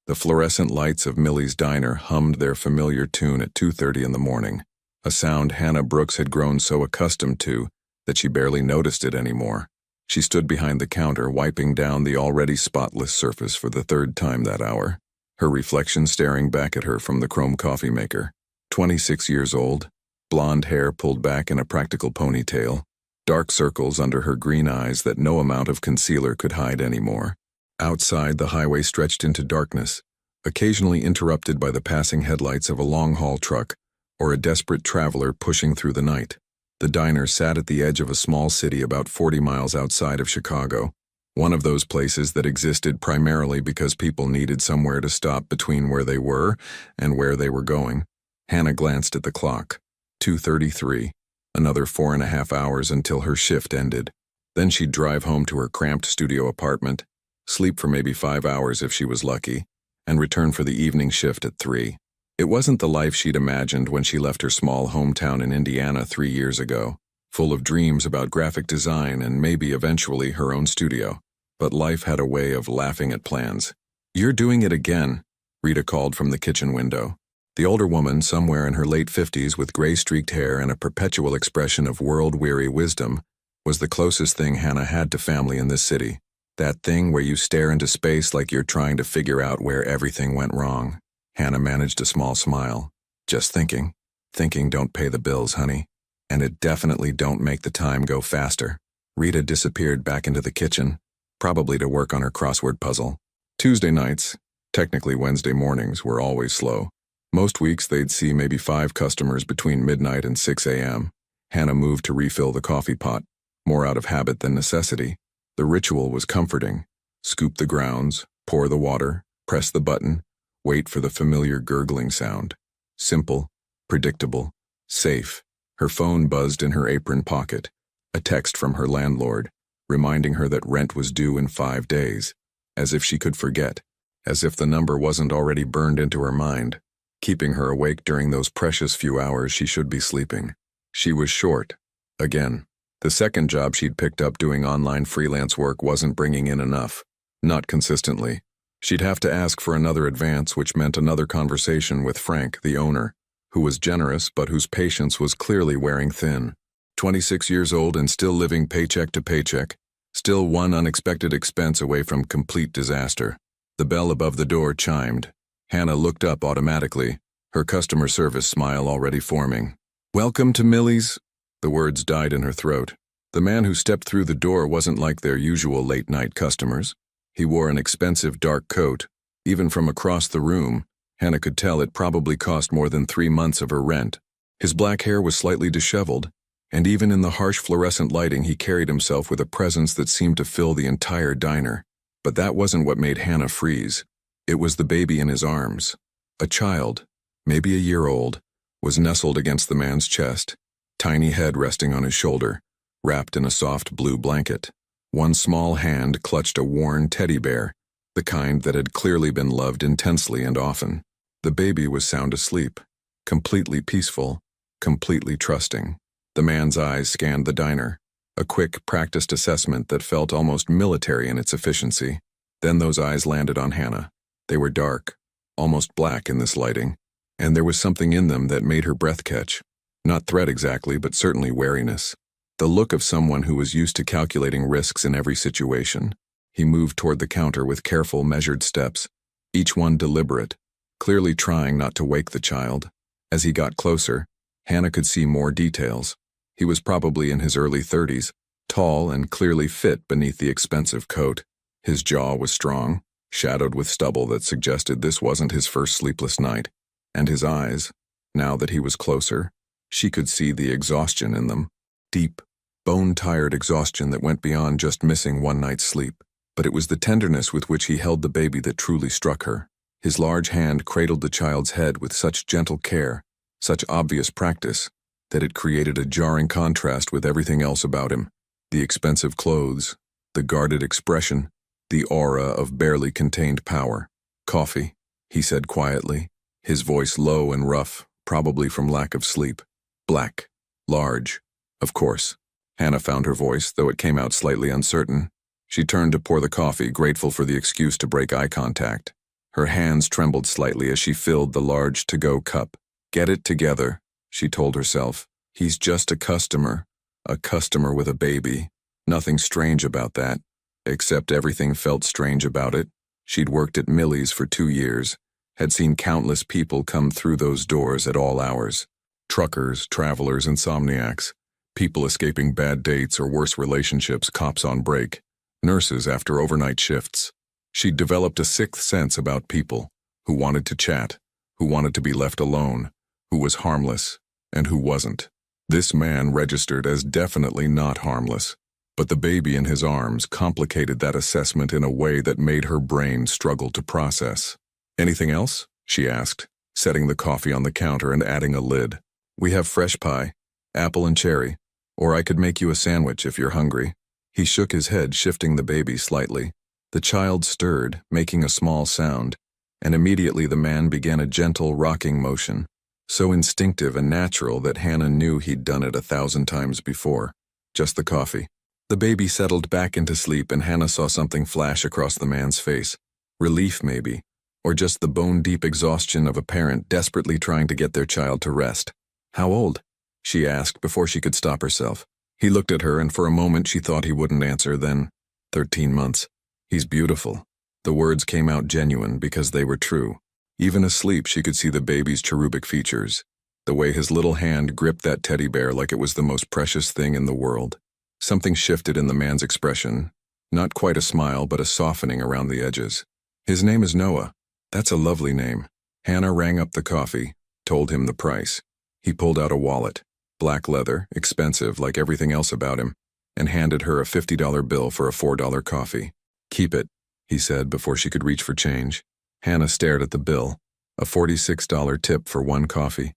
The fluorescent lights of Millie's diner hummed their familiar tune at 2:30 in the morning, a sound Hannah Brooks had grown so accustomed to that she barely noticed it anymore. She stood behind the counter, wiping down the already spotless surface for the third time that hour, her reflection staring back at her from the chrome coffee maker. 26 years old, blonde hair pulled back in a practical ponytail, dark circles under her green eyes that no amount of concealer could hide anymore. Outside, the highway stretched into darkness, occasionally interrupted by the passing headlights of a long-haul truck or a desperate traveler pushing through the night. The diner sat at the edge of a small city about 40 miles outside of Chicago, one of those places that existed primarily because people needed somewhere to stop between where they were and where they were going. Hannah glanced at the clock. 2:33. Another 4.5 hours until her shift ended. Then she'd drive home to her cramped studio apartment, sleep for maybe 5 hours if she was lucky, and return for the evening shift at 3. It wasn't the life she'd imagined when she left her small hometown in Indiana 3 years ago, full of dreams about graphic design and maybe eventually her own studio. But life had a way of laughing at plans. "You're doing it again," Rita called from the kitchen window. The older woman, somewhere in her late 50s with gray-streaked hair and a perpetual expression of world-weary wisdom, was the closest thing Hannah had to family in this city. That thing where you stare into space like you're trying to figure out where everything went wrong. Hannah managed a small smile. "Just thinking. Thinking don't pay the bills, honey. And it definitely don't make the time go faster." Rita disappeared back into the kitchen, probably to work on her crossword puzzle. Tuesday nights, technically Wednesday mornings, were always slow. Most weeks they'd see maybe 5 customers between midnight and 6 a.m. Hannah moved to refill the coffee pot, more out of habit than necessity. The ritual was comforting. Scoop the grounds, pour the water, press the button, wait for the familiar gurgling sound. Simple, predictable, safe. Her phone buzzed in her apron pocket. A text from her landlord, reminding her that rent was due in 5 days. As if she could forget. As if the number wasn't already burned into her mind, keeping her awake during those precious few hours she should be sleeping. She was short. Again. The second job she'd picked up doing online freelance work wasn't bringing in enough. Not consistently. She'd have to ask for another advance, which meant another conversation with Frank, the owner, who was generous but whose patience was clearly wearing thin. 26 years old and still living paycheck to paycheck, still one unexpected expense away from complete disaster. The bell above the door chimed. Hannah looked up automatically, her customer service smile already forming. "Welcome to Millie's." The words died in her throat. The man who stepped through the door wasn't like their usual late-night customers. He wore an expensive dark coat. Even from across the room, Hannah could tell it probably cost more than 3 months of her rent. His black hair was slightly disheveled, and even in the harsh fluorescent lighting he carried himself with a presence that seemed to fill the entire diner. But that wasn't what made Hannah freeze. It was the baby in his arms. A child, maybe a year old, was nestled against the man's chest, tiny head resting on his shoulder, wrapped in a soft blue blanket. One small hand clutched a worn teddy bear, the kind that had clearly been loved intensely and often. The baby was sound asleep, completely peaceful, completely trusting. The man's eyes scanned the diner, a quick, practiced assessment that felt almost military in its efficiency. Then those eyes landed on Hannah. They were dark, almost black in this lighting, and there was something in them that made her breath catch. Not threat exactly, but certainly wariness. The look of someone who was used to calculating risks in every situation. He moved toward the counter with careful, measured steps, each one deliberate, clearly trying not to wake the child. As he got closer, Hannah could see more details. He was probably in his early 30s, tall and clearly fit beneath the expensive coat. His jaw was strong, shadowed with stubble that suggested this wasn't his first sleepless night. And his eyes, now that he was closer, she could see the exhaustion in them. Deep, bone-tired exhaustion that went beyond just missing one night's sleep. But it was the tenderness with which he held the baby that truly struck her. His large hand cradled the child's head with such gentle care, such obvious practice, that it created a jarring contrast with everything else about him. The expensive clothes, the guarded expression, the aura of barely contained power. "Coffee," he said quietly, his voice low and rough, probably from lack of sleep. "Black. Large. Of course." Hannah found her voice, though it came out slightly uncertain. She turned to pour the coffee, grateful for the excuse to break eye contact. Her hands trembled slightly as she filled the large to-go cup. Get it together, she told herself. He's just a customer with a baby. Nothing strange about that, except everything felt strange about it. She'd worked at Millie's for 2 years, had seen countless people come through those doors at all hours. Truckers, travelers, insomniacs, people escaping bad dates or worse relationships, cops on break, nurses after overnight shifts. She'd developed a sixth sense about people, who wanted to chat, who wanted to be left alone, who was harmless, and who wasn't. This man registered as definitely not harmless, but the baby in his arms complicated that assessment in a way that made her brain struggle to process. Anything else? She asked, setting the coffee on the counter and adding a lid. We have fresh pie, apple and cherry, or I could make you a sandwich if you're hungry. He shook his head, shifting the baby slightly. The child stirred, making a small sound, and immediately the man began a gentle rocking motion, so instinctive and natural that Hannah knew he'd done it 1,000 times before. Just the coffee. The baby settled back into sleep and Hannah saw something flash across the man's face. Relief, maybe, or just the bone-deep exhaustion of a parent desperately trying to get their child to rest. How old? She asked before she could stop herself. He looked at her and for a moment she thought he wouldn't answer, then 13 months. He's beautiful. The words came out genuine because they were true. Even asleep she could see the baby's cherubic features, the way his little hand gripped that teddy bear like it was the most precious thing in the world. Something shifted in the man's expression, not quite a smile but a softening around the edges. His name is Noah. That's a lovely name. Hannah rang up the coffee, told him the price. He pulled out a wallet, black leather, expensive like everything else about him, and handed her a $50 bill for a $4 coffee. Keep it, he said before she could reach for change. Hannah stared at the bill, a $46 tip for one coffee.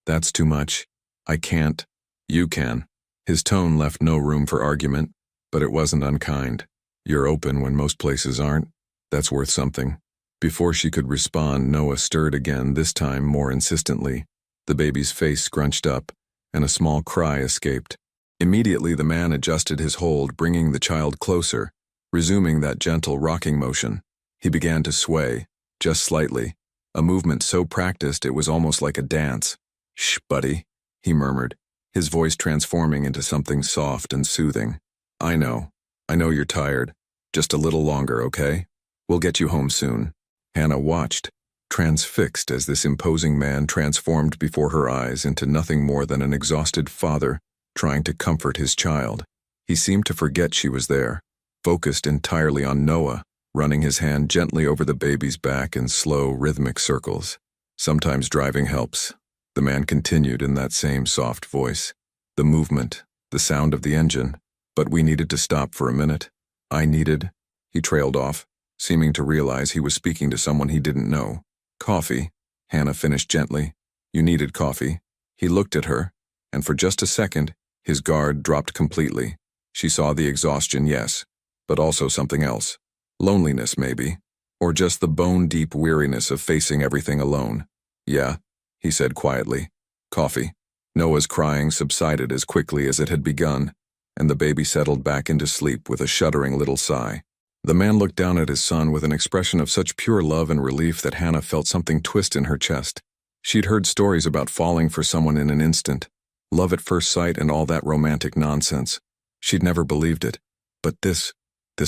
That's too much. I can't. You can. His tone left no room for argument, but it wasn't unkind. You're open when most places aren't. That's worth something. Before she could respond, Noah stirred again, this time more insistently. The baby's face scrunched up, and a small cry escaped. Immediately the man adjusted his hold, bringing the child closer, resuming that gentle rocking motion. He began to sway, just slightly, a movement so practiced it was almost like a dance. Shh, buddy, he murmured, his voice transforming into something soft and soothing. I know you're tired. Just a little longer, okay? We'll get you home soon. Hannah watched, transfixed as this imposing man transformed before her eyes into nothing more than an exhausted father trying to comfort his child. He seemed to forget she was there, focused entirely on Noah, running his hand gently over the baby's back in slow, rhythmic circles. Sometimes driving helps, the man continued in that same soft voice. The movement, the sound of the engine, but we needed to stop for a minute. He trailed off, seeming to realize he was speaking to someone he didn't know. Coffee, Hannah finished gently. You needed coffee. He looked at her, and for just a second, his guard dropped completely. She saw the exhaustion, yes, but also something else. Loneliness, maybe, or just the bone-deep weariness of facing everything alone. Yeah, he said quietly. Coffee. Noah's crying subsided as quickly as it had begun, and the baby settled back into sleep with a shuddering little sigh. The man looked down at his son with an expression of such pure love and relief that Hannah felt something twist in her chest. She'd heard stories about falling for someone in an instant, love at first sight and all that romantic nonsense. She'd never believed it. But this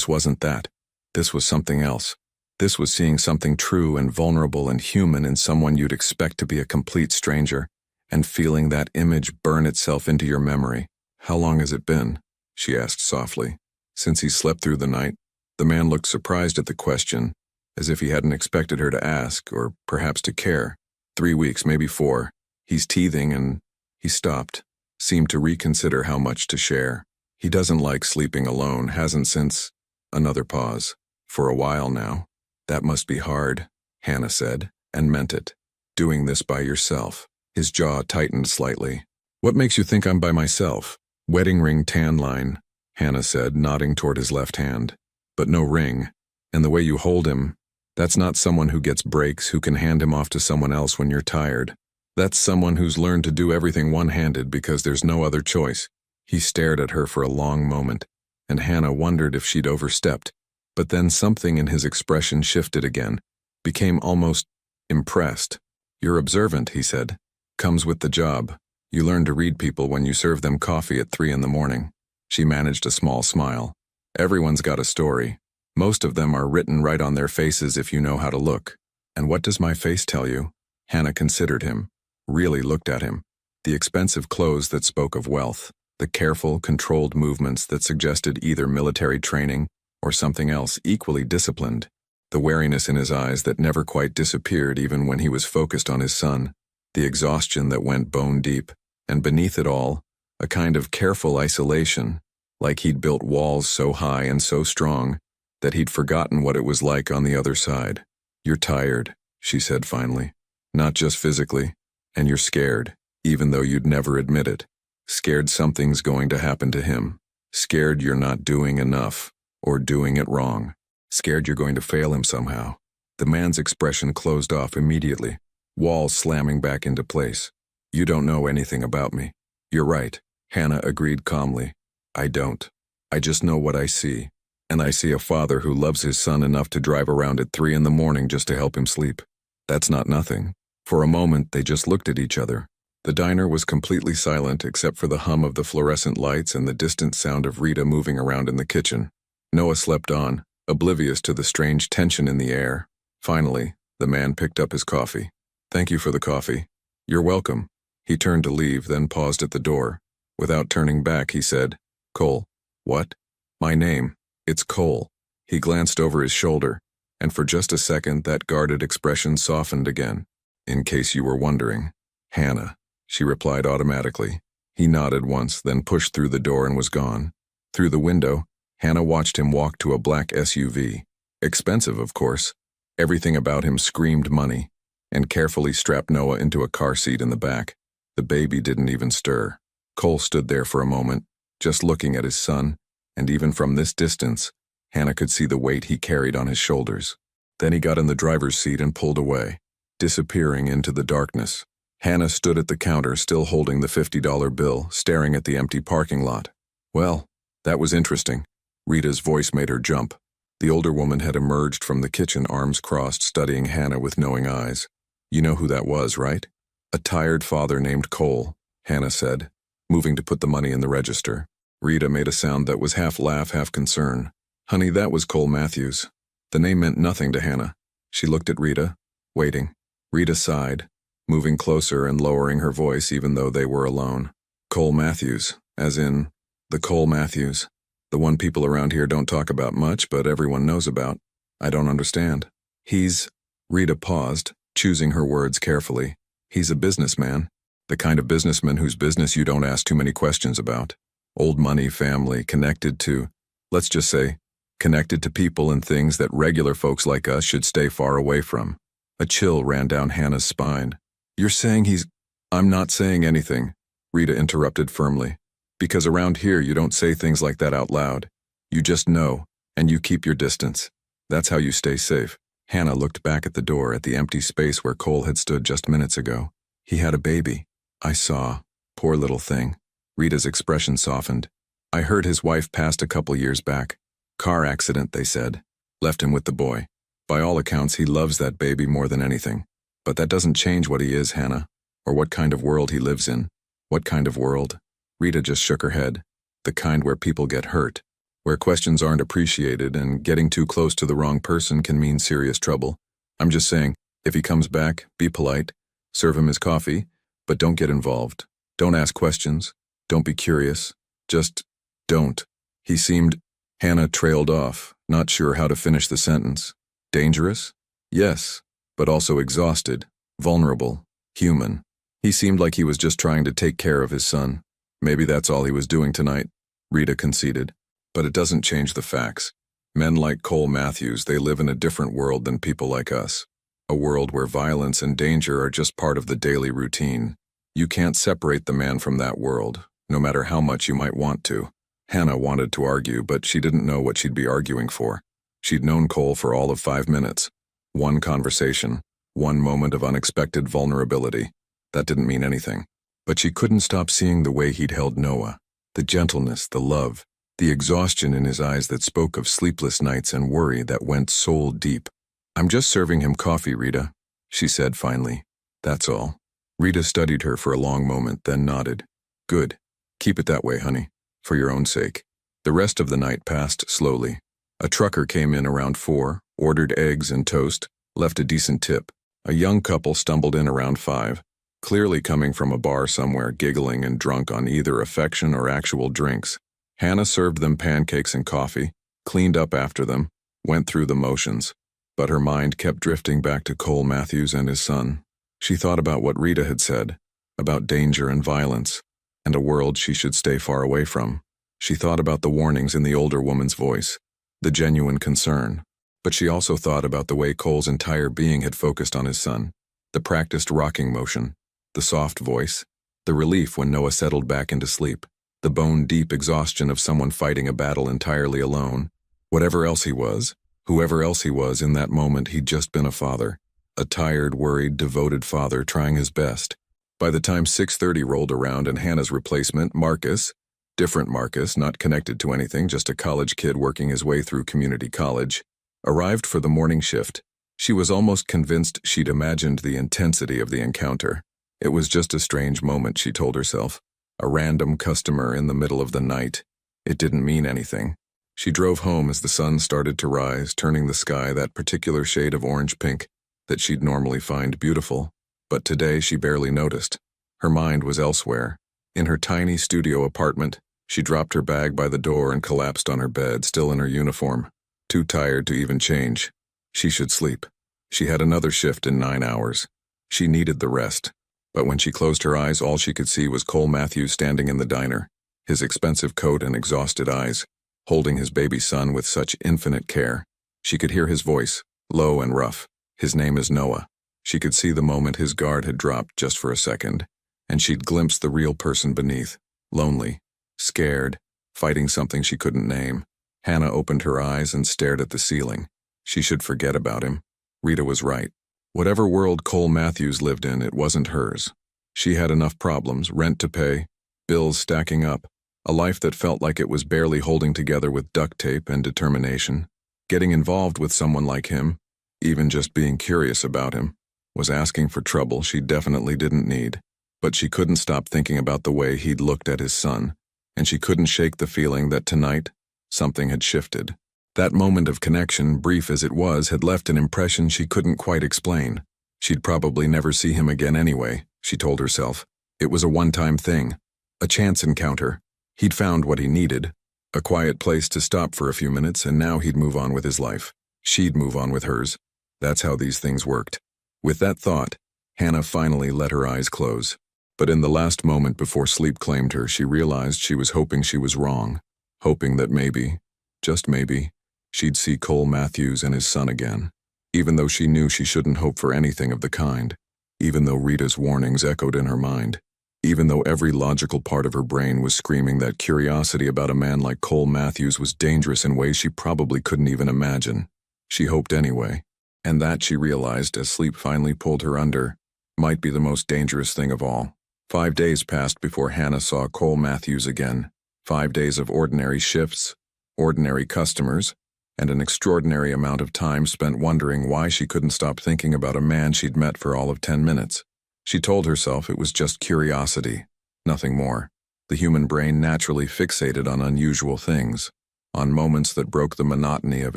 wasn't that. This was something else. This was seeing something true and vulnerable and human in someone you'd expect to be a complete stranger, and feeling that image burn itself into your memory. How long has it been? She asked softly. Since he slept through the night. The man looked surprised at the question, as if he hadn't expected her to ask, or perhaps to care. 3 weeks, maybe 4. He's teething and... He stopped, seemed to reconsider how much to share. He doesn't like sleeping alone, hasn't since... Another pause. For a while now. That must be hard, Hannah said, and meant it. Doing this by yourself. His jaw tightened slightly. What makes you think I'm by myself? Wedding ring tan line, Hannah said, nodding toward his left hand. But no ring, and the way you hold him, that's not someone who gets breaks who can hand him off to someone else when you're tired. That's someone who's learned to do everything one-handed because there's no other choice. He stared at her for a long moment, and Hannah wondered if she'd overstepped, but then something in his expression shifted again, became almost impressed. "You're observant," he said. "Comes with the job. You learn to read people when you serve them coffee at 3 in the morning." She managed a small smile. "Everyone's got a story. Most of them are written right on their faces if you know how to look." "And what does my face tell you?" Hannah considered him, really looked at him. The expensive clothes that spoke of wealth, the careful, controlled movements that suggested either military training or something else equally disciplined, the wariness in his eyes that never quite disappeared even when he was focused on his son, the exhaustion that went bone deep, and beneath it all, a kind of careful isolation, like he'd built walls so high and so strong that he'd forgotten what it was like on the other side. "You're tired," she said finally. "Not just physically, and you're scared, even though you'd never admit it. Scared something's going to happen to him. Scared you're not doing enough, or doing it wrong. Scared you're going to fail him somehow." The man's expression closed off immediately, walls slamming back into place. "You don't know anything about me." "You're right," Hannah agreed calmly. "I don't. I just know what I see. And I see a father who loves his son enough to drive around at 3 in the morning just to help him sleep. That's not nothing." For a moment, they just looked at each other. The diner was completely silent except for the hum of the fluorescent lights and the distant sound of Rita moving around in the kitchen. Noah slept on, oblivious to the strange tension in the air. Finally, the man picked up his coffee. "Thank you for the coffee." "You're welcome." He turned to leave, then paused at the door. Without turning back, he said, "Cole." "What?" "My name. It's Cole." He glanced over his shoulder, and for just a second that guarded expression softened again. "In case you were wondering." "Hannah," she replied automatically. He nodded once, then pushed through the door and was gone. Through the window, Hannah watched him walk to a black SUV. Expensive, of course. Everything about him screamed money, and carefully strapped Noah into a car seat in the back. The baby didn't even stir. Cole stood there for a moment, just looking at his son, and even from this distance, Hannah could see the weight he carried on his shoulders. Then he got in the driver's seat and pulled away, disappearing into the darkness. Hannah stood at the counter, still holding the $50 bill, staring at the empty parking lot. "Well, that was interesting." Rita's voice made her jump. The older woman had emerged from the kitchen, arms crossed, studying Hannah with knowing eyes. "You know who that was, right?" "A tired father named Cole," Hannah said, moving to put the money in the register. Rita made a sound that was half laugh, half concern. "Honey, that was Cole Matthews." The name meant nothing to Hannah. She looked at Rita, waiting. Rita sighed, moving closer and lowering her voice even though they were alone. "Cole Matthews, as in the Cole Matthews. The one people around here don't talk about much, but everyone knows about. I don't understand." "He's..." Rita paused, choosing her words carefully. "He's a businessman. The kind of businessman whose business you don't ask too many questions about. Old money, family, connected to, let's just say, connected to people and things that regular folks like us should stay far away from." A chill ran down Hannah's spine. "You're saying he's..." "I'm not saying anything," Rita interrupted firmly. "Because around here you don't say things like that out loud. You just know, and you keep your distance. That's how you stay safe." Hannah looked back at the door, at the empty space where Cole had stood just minutes ago. "He had a baby." "I saw. Poor little thing." Rita's expression softened. "I heard his wife passed a couple years back. Car accident, they said. Left him with the boy. By all accounts, he loves that baby more than anything. But that doesn't change what he is, Hannah, or what kind of world he lives in." "What kind of world?" Rita just shook her head. "The kind where people get hurt, where questions aren't appreciated, and getting too close to the wrong person can mean serious trouble. I'm just saying, if he comes back, be polite, serve him his coffee, but don't get involved. Don't ask questions. Don't be curious. Just don't." He seemed... Hannah trailed off, not sure how to finish the sentence. "Dangerous?" "Yes, but also exhausted, vulnerable, human. He seemed like he was just trying to take care of his son. Maybe that's all he was doing tonight," Rita conceded. "But it doesn't change the facts. Men like Cole Matthews, they live in a different world than people like us. A world where violence and danger are just part of the daily routine. You can't separate the man from that world, no matter how much you might want to." Hannah wanted to argue, but she didn't know what she'd be arguing for. She'd known Cole for all of 5 minutes. One conversation, one moment of unexpected vulnerability. That didn't mean anything. But she couldn't stop seeing the way he'd held Noah. The gentleness, the love, the exhaustion in his eyes that spoke of sleepless nights and worry that went soul deep. "I'm just serving him coffee, Rita," she said finally. "That's all." Rita studied her for a long moment, then nodded. "Good. Keep it that way, honey, for your own sake." The rest of the night passed slowly. A trucker came in around 4, ordered eggs and toast, left a decent tip. A young couple stumbled in around 5, clearly coming from a bar somewhere, giggling and drunk on either affection or actual drinks. Hannah served them pancakes and coffee, cleaned up after them, went through the motions. But her mind kept drifting back to Cole Matthews and his son. She thought about what Rita had said, about danger and violence, and a world she should stay far away from. She thought about the warnings in the older woman's voice, the genuine concern. But she also thought about the way Cole's entire being had focused on his son, the practiced rocking motion, the soft voice, the relief when Noah settled back into sleep, the bone-deep exhaustion of someone fighting a battle entirely alone. Whatever else he was, whoever else he was in that moment, he'd just been a father, a tired, worried, devoted father trying his best. By the time 6:30 rolled around and Hannah's replacement, Marcus, different Marcus, not connected to anything, just a college kid working his way through community college, arrived for the morning shift, she was almost convinced she'd imagined the intensity of the encounter. It was just a strange moment, she told herself. A random customer in the middle of the night. It didn't mean anything. She drove home as the sun started to rise, turning the sky that particular shade of orange-pink that she'd normally find beautiful. But today she barely noticed. Her mind was elsewhere. In her tiny studio apartment, she dropped her bag by the door and collapsed on her bed, still in her uniform, too tired to even change. She should sleep. She had another shift in 9 hours. She needed the rest. But when she closed her eyes, all she could see was Cole Matthews standing in the diner, his expensive coat and exhausted eyes, holding his baby son with such infinite care. She could hear his voice, low and rough. "His name is Noah." She could see the moment his guard had dropped just for a second, and she'd glimpsed the real person beneath, lonely, scared, fighting something she couldn't name. Hannah opened her eyes and stared at the ceiling. She should forget about him. Rita was right. Whatever world Cole Matthews lived in, it wasn't hers. She had enough problems, rent to pay, bills stacking up, a life that felt like it was barely holding together with duct tape and determination. Getting involved with someone like him, even just being curious about him, was asking for trouble she definitely didn't need. But she couldn't stop thinking about the way he'd looked at his son, and she couldn't shake the feeling that tonight, something had shifted. That moment of connection, brief as it was, had left an impression she couldn't quite explain. She'd probably never see him again anyway, she told herself. It was a one-time thing, a chance encounter. He'd found what he needed, a quiet place to stop for a few minutes, and now he'd move on with his life. She'd move on with hers. That's how these things worked. With that thought, Hannah finally let her eyes close. But in the last moment before sleep claimed her, she realized she was hoping she was wrong, hoping that maybe, just maybe, she'd see Cole Matthews and his son again, even though she knew she shouldn't hope for anything of the kind, even though Rita's warnings echoed in her mind, even though every logical part of her brain was screaming that curiosity about a man like Cole Matthews was dangerous in ways she probably couldn't even imagine. She hoped anyway, and that, she realized as sleep finally pulled her under, might be the most dangerous thing of all. 5 days passed before Hannah saw Cole Matthews again. 5 days of ordinary shifts, ordinary customers, and an extraordinary amount of time spent wondering why she couldn't stop thinking about a man she'd met for all of 10 minutes. She told herself it was just curiosity, nothing more. The human brain naturally fixated on unusual things, on moments that broke the monotony of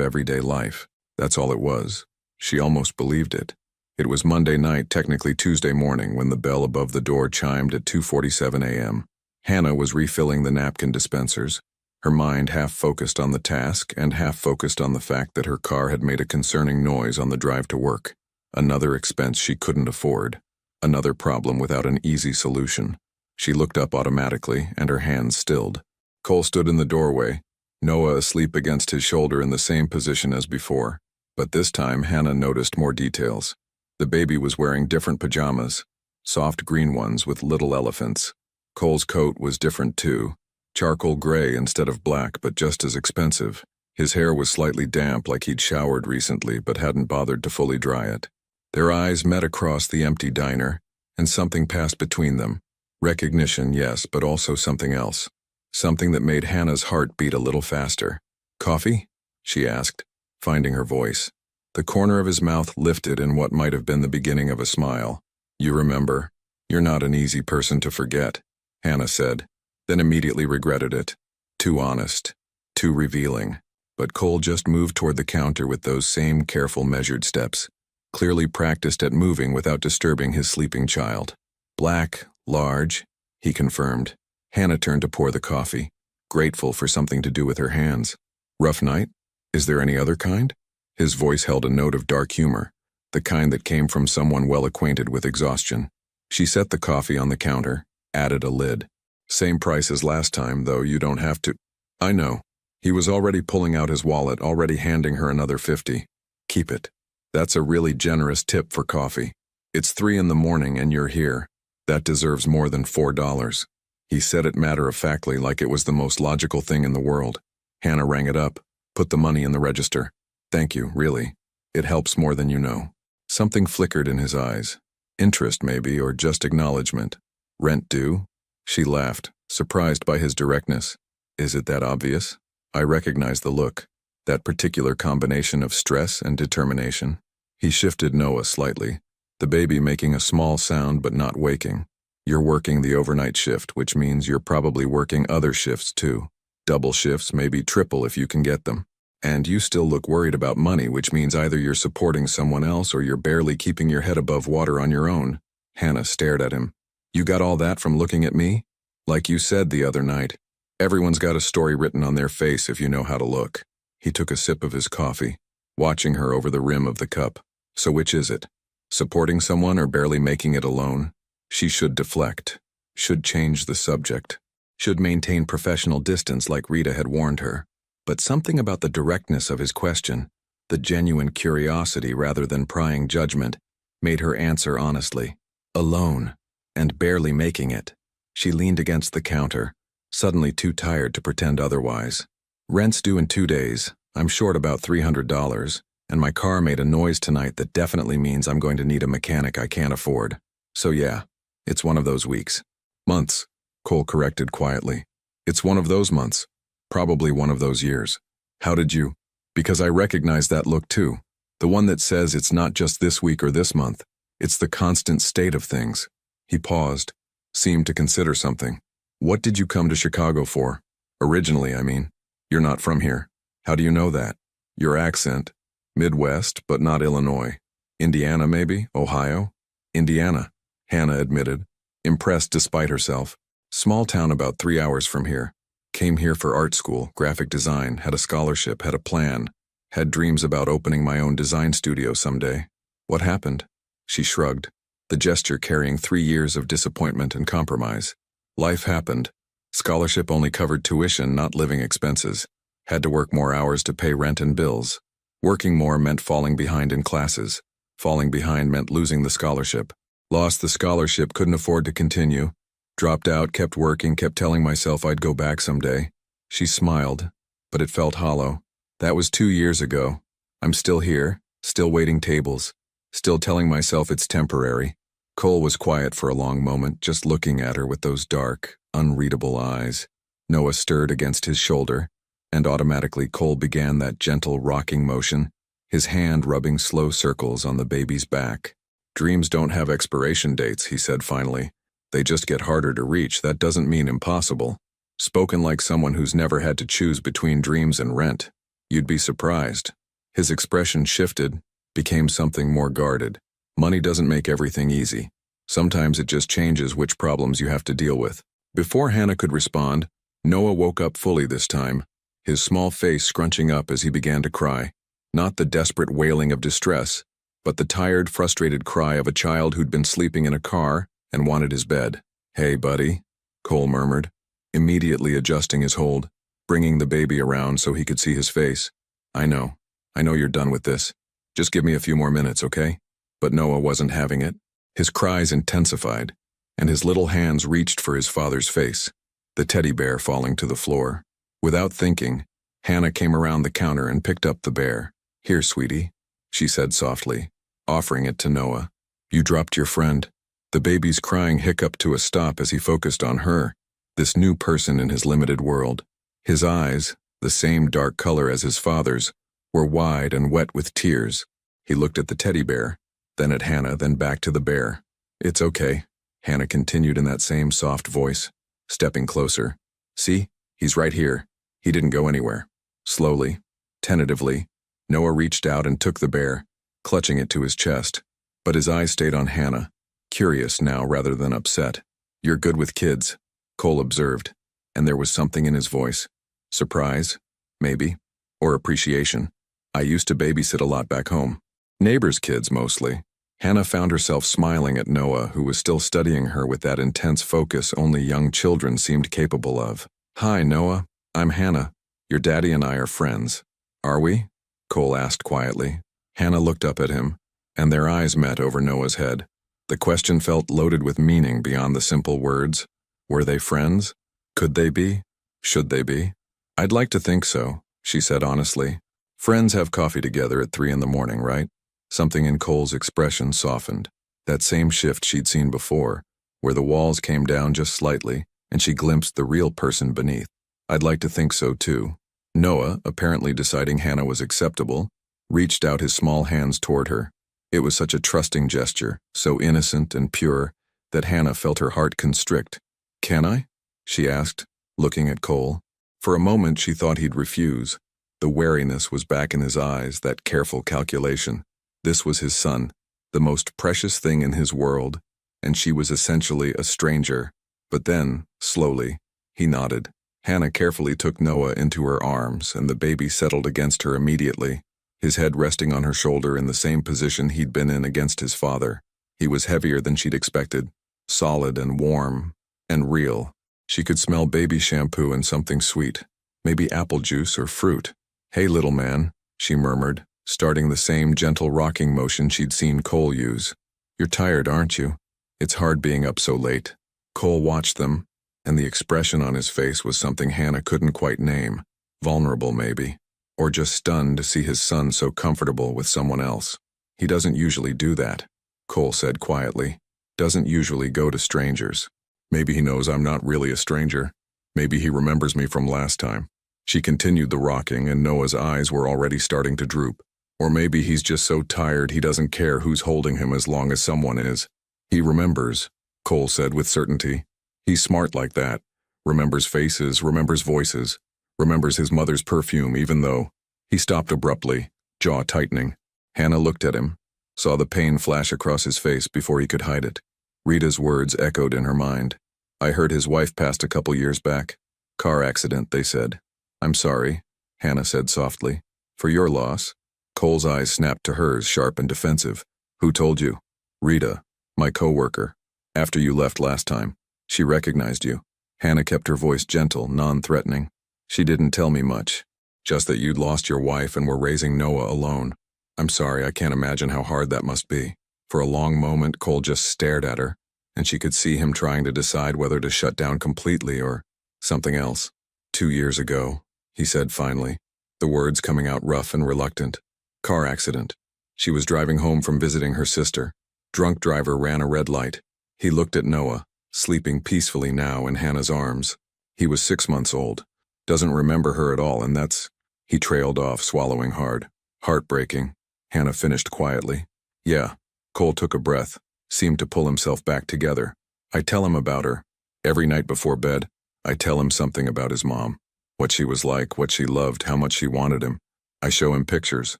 everyday life. That's all it was. She almost believed it. It was Monday night, technically Tuesday morning, when the bell above the door chimed at 2:47 a.m. Hannah was refilling the napkin dispensers, her mind half focused on the task and half focused on the fact that her car had made a concerning noise on the drive to work. Another expense she couldn't afford. Another problem without an easy solution. She looked up automatically, and her hands stilled. Cole stood in the doorway, Noah asleep against his shoulder in the same position as before. But this time Hannah noticed more details. The baby was wearing different pajamas, soft green ones with little elephants. Cole's coat was different too, charcoal gray instead of black, but just as expensive. His hair was slightly damp, like he'd showered recently but hadn't bothered to fully dry it. Their eyes met across the empty diner, and something passed between them. Recognition, yes, but also something else. Something that made Hannah's heart beat a little faster. "Coffee?" she asked, finding her voice. The corner of his mouth lifted in what might have been the beginning of a smile. You remember? You're not an easy person to forget, Hannah said, then immediately regretted it. Too honest. Too revealing. But Cole just moved toward the counter with those same careful measured steps, clearly practiced at moving without disturbing his sleeping child. Black, large, he confirmed. Hannah turned to pour the coffee, grateful for something to do with her hands. Rough night? Is there any other kind? His voice held a note of dark humor, the kind that came from someone well acquainted with exhaustion. She set the coffee on the counter, added a lid. Same price as last time, though you don't have to. I know. He was already pulling out his wallet, already handing her another 50. Keep it. That's a really generous tip for coffee. It's 3 in the morning and you're here. That deserves more than $4. He said it matter-of-factly like it was the most logical thing in the world. Hannah rang it up, put the money in the register. Thank you, really. It helps more than you know. Something flickered in his eyes. Interest, maybe, or just acknowledgement. Rent due? She laughed, surprised by his directness. Is it that obvious? I recognize the look, that particular combination of stress and determination. He shifted Noah slightly, the baby making a small sound but not waking. You're working the overnight shift, which means you're probably working other shifts too. Double shifts, maybe triple if you can get them. And you still look worried about money, which means either you're supporting someone else or you're barely keeping your head above water on your own. Hannah stared at him. You got all that from looking at me? Like you said the other night, everyone's got a story written on their face if you know how to look. He took a sip of his coffee, watching her over the rim of the cup. So which is it? Supporting someone or barely making it alone? She should deflect, should change the subject, should maintain professional distance like Rita had warned her. But something about the directness of his question, the genuine curiosity rather than prying judgment, made her answer honestly. Alone, and barely making it. She leaned against the counter, suddenly too tired to pretend otherwise. Rent's due in 2 days. I'm short about $300, and my car made a noise tonight that definitely means I'm going to need a mechanic I can't afford. So yeah, it's one of those weeks. Months, Cole corrected quietly. It's one of those months. Probably one of those years. How did you? Because I recognize that look too. The one that says it's not just this week or this month. It's the constant state of things. He paused, seemed to consider something. What did you come to Chicago for? Originally, I mean. You're not from here. How do you know that? Your accent. Midwest, but not Illinois. Indiana, maybe? Ohio? Indiana, Hannah admitted, impressed despite herself. Small town about 3 hours from here. Came here for art school, graphic design, had a scholarship, had a plan. Had dreams about opening my own design studio someday. What happened? She shrugged, the gesture carrying 3 years of disappointment and compromise. Life happened. Scholarship only covered tuition, not living expenses. Had to work more hours to pay rent and bills. Working more meant falling behind in classes. Falling behind meant losing the scholarship. Lost the scholarship, couldn't afford to continue. Dropped out, kept working, kept telling myself I'd go back someday. She smiled, but it felt hollow. That was 2 years ago. I'm still here, still waiting tables, still telling myself it's temporary. Cole was quiet for a long moment, just looking at her with those dark, unreadable eyes. Noah stirred against his shoulder, and automatically Cole began that gentle rocking motion, his hand rubbing slow circles on the baby's back. Dreams don't have expiration dates, he said finally. They just get harder to reach. That doesn't mean impossible. Spoken like someone who's never had to choose between dreams and rent. You'd be surprised. His expression shifted, became something more guarded. Money doesn't make everything easy. Sometimes it just changes which problems you have to deal with. Before Hannah could respond, Noah woke up fully this time, his small face scrunching up as he began to cry. Not the desperate wailing of distress, but the tired, frustrated cry of a child who'd been sleeping in a car and wanted his bed. Hey, buddy, Cole murmured, immediately adjusting his hold, bringing the baby around so he could see his face. I know you're done with this. Just give me a few more minutes, okay? But Noah wasn't having it. His cries intensified, and his little hands reached for his father's face, the teddy bear falling to the floor. Without thinking, Hannah came around the counter and picked up the bear. Here, sweetie, she said softly, offering it to Noah. You dropped your friend. The baby's crying hiccuped to a stop as he focused on her, this new person in his limited world. His eyes, the same dark color as his father's, were wide and wet with tears. He looked at the teddy bear, then at Hannah, then back to the bear. "It's okay," Hannah continued in that same soft voice, stepping closer. "See, he's right here. He didn't go anywhere." Slowly, tentatively, Noah reached out and took the bear, clutching it to his chest. But his eyes stayed on Hannah, curious now rather than upset. "You're good with kids," Cole observed, and there was something in his voice. Surprise, maybe, or appreciation. "I used to babysit a lot back home. Neighbors' kids, mostly." Hannah found herself smiling at Noah, who was still studying her with that intense focus only young children seemed capable of. "Hi, Noah. I'm Hannah. Your daddy and I are friends." "Are we?" Cole asked quietly. Hannah looked up at him, and their eyes met over Noah's head. The question felt loaded with meaning beyond the simple words. Were they friends? Could they be? Should they be? "I'd like to think so," she said honestly. "Friends have coffee together at 3 in the morning, right?" Something in Cole's expression softened. That same shift she'd seen before, where the walls came down just slightly, and she glimpsed the real person beneath. "I'd like to think so too." Noah, apparently deciding Hannah was acceptable, reached out his small hands toward her. It was such a trusting gesture, so innocent and pure, that Hannah felt her heart constrict. "Can I?" she asked, looking at Cole. For a moment she thought he'd refuse. The wariness was back in his eyes, that careful calculation. This was his son, the most precious thing in his world, and she was essentially a stranger. But then, slowly, he nodded. Hannah carefully took Noah into her arms, and the baby settled against her immediately, his head resting on her shoulder in the same position he'd been in against his father. He was heavier than she'd expected, solid and warm, and real. She could smell baby shampoo and something sweet, maybe apple juice or fruit. "Hey, little man," she murmured, starting the same gentle rocking motion she'd seen Cole use. "You're tired, aren't you? It's hard being up so late." Cole watched them, and the expression on his face was something Hannah couldn't quite name. Vulnerable, maybe, or just stunned to see his son so comfortable with someone else. "He doesn't usually do that," Cole said quietly. "Doesn't usually go to strangers. Maybe he knows I'm not really a stranger. Maybe he remembers me from last time." She continued the rocking, and Noah's eyes were already starting to droop. "Or maybe he's just so tired he doesn't care who's holding him as long as someone is." "He remembers," Cole said with certainty. "He's smart like that. Remembers faces, remembers voices, remembers his mother's perfume even though—" He stopped abruptly, jaw tightening. Hannah looked at him, saw the pain flash across his face before he could hide it. Rita's words echoed in her mind. "I heard his wife passed a couple years back. Car accident, they said." "I'm sorry," Hannah said softly. "For your loss." Cole's eyes snapped to hers, sharp and defensive. "Who told you?" "Rita, my co-worker. After you left last time. She recognized you." Hannah kept her voice gentle, non-threatening. "She didn't tell me much. Just that you'd lost your wife and were raising Noah alone. I'm sorry, I can't imagine how hard that must be." For a long moment, Cole just stared at her, and she could see him trying to decide whether to shut down completely or something else. "2 years ago," he said finally, the words coming out rough and reluctant. "Car accident. She was driving home from visiting her sister. Drunk driver ran a red light." He looked at Noah, sleeping peacefully now in Hannah's arms. He was 6 months old. Doesn't remember her at all, and that's... He trailed off, swallowing hard. "Heartbreaking," Hannah finished quietly. "Yeah." Cole took a breath, seemed to pull himself back together. "I tell him about her. Every night before bed, I tell him something about his mom. What she was like, what she loved, how much she wanted him. I show him pictures.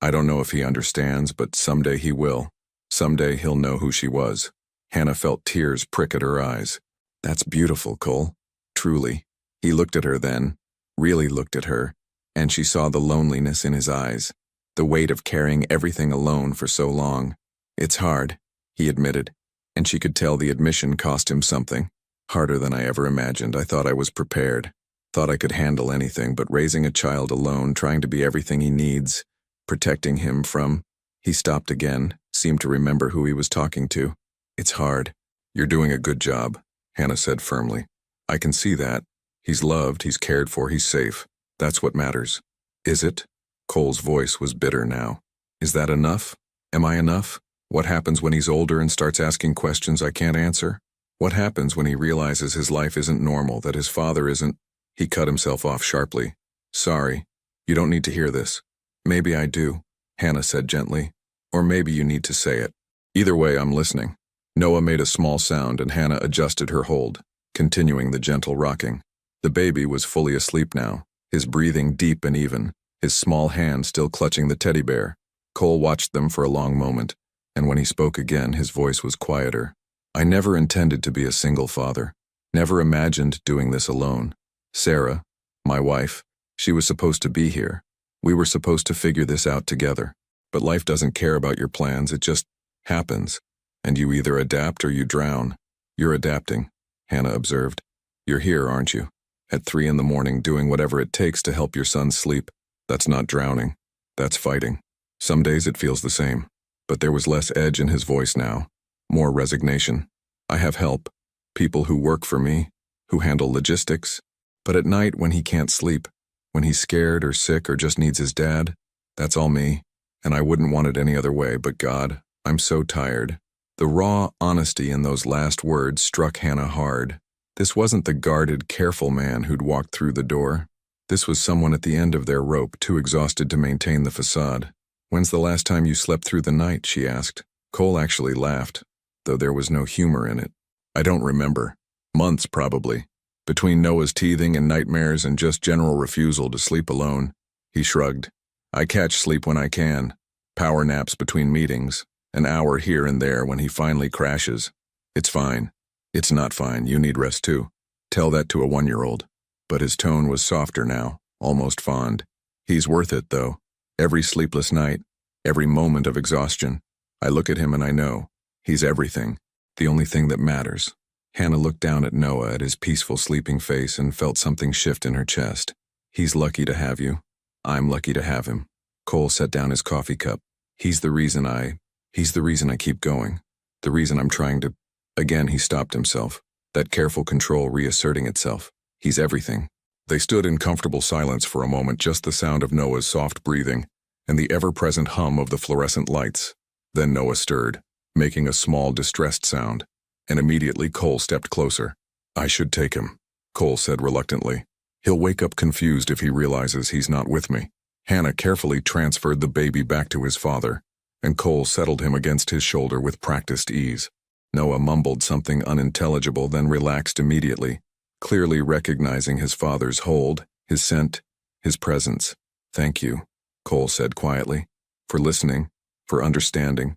I don't know if he understands, but someday he will. Someday he'll know who she was." Hannah felt tears prick at her eyes. "That's beautiful, Cole. Truly." He looked at her then, really looked at her, and she saw the loneliness in his eyes, the weight of carrying everything alone for so long. "It's hard," he admitted, and she could tell the admission cost him something. "Harder than I ever imagined. I thought I was prepared. Thought I could handle anything, but raising a child alone, trying to be everything he needs, protecting him from—" He stopped again, seemed to remember who he was talking to. "It's hard." "You're doing a good job," Hannah said firmly. "I can see that. He's loved, he's cared for, he's safe. That's what matters." "Is it?" Cole's voice was bitter now. "Is that enough? Am I enough? What happens when he's older and starts asking questions I can't answer? What happens when he realizes his life isn't normal, that his father isn't—" He cut himself off sharply. "Sorry. You don't need to hear this." "Maybe I do," Hannah said gently. Or maybe you need to say it. Either way, I'm listening. Noah made a small sound and Hannah adjusted her hold, continuing the gentle rocking. The baby was fully asleep now, his breathing deep and even, his small hand still clutching the teddy bear. Cole watched them for a long moment, and when he spoke again, his voice was quieter. I never intended to be a single father. Never imagined doing this alone. Sarah, my wife, she was supposed to be here. We were supposed to figure this out together. But life doesn't care about your plans, it just happens. And you either adapt or you drown. You're adapting, Hannah observed. You're here, aren't you? At 3 a.m, doing whatever it takes to help your son sleep. That's not drowning. That's fighting. Some days it feels the same. But there was less edge in his voice now. More resignation. I have help. People who work for me, who handle logistics. But at night when he can't sleep, when he's scared or sick or just needs his dad, that's all me. And I wouldn't want it any other way, but God, I'm so tired. The raw honesty in those last words struck Hannah hard. This wasn't the guarded, careful man who'd walked through the door. This was someone at the end of their rope, too exhausted to maintain the facade. When's the last time you slept through the night, she asked. Cole actually laughed, though there was no humor in it. I don't remember. Months, probably. Between Noah's teething and nightmares and just general refusal to sleep alone. He shrugged. I catch sleep when I can. Power naps between meetings. An hour here and there when he finally crashes. It's fine. It's not fine. You need rest too. Tell that to a 1-year-old. But his tone was softer now, almost fond. He's worth it, though. Every sleepless night, every moment of exhaustion. I look at him and I know. He's everything. The only thing that matters. Hannah looked down at Noah, at his peaceful sleeping face, and felt something shift in her chest. He's lucky to have you. I'm lucky to have him. Cole set down his coffee cup. He's the reason I keep going. The reason I'm trying to... Again, he stopped himself. That careful control reasserting itself. He's everything. They stood in comfortable silence for a moment, just the sound of Noah's soft breathing and the ever-present hum of the fluorescent lights. Then Noah stirred, making a small, distressed sound, and immediately Cole stepped closer. I should take him, Cole said reluctantly. He'll wake up confused if he realizes he's not with me. Hannah carefully transferred the baby back to his father, and Cole settled him against his shoulder with practiced ease. Noah mumbled something unintelligible, then relaxed immediately, clearly recognizing his father's hold, his scent, his presence. Thank you, Cole said quietly, for listening, for understanding,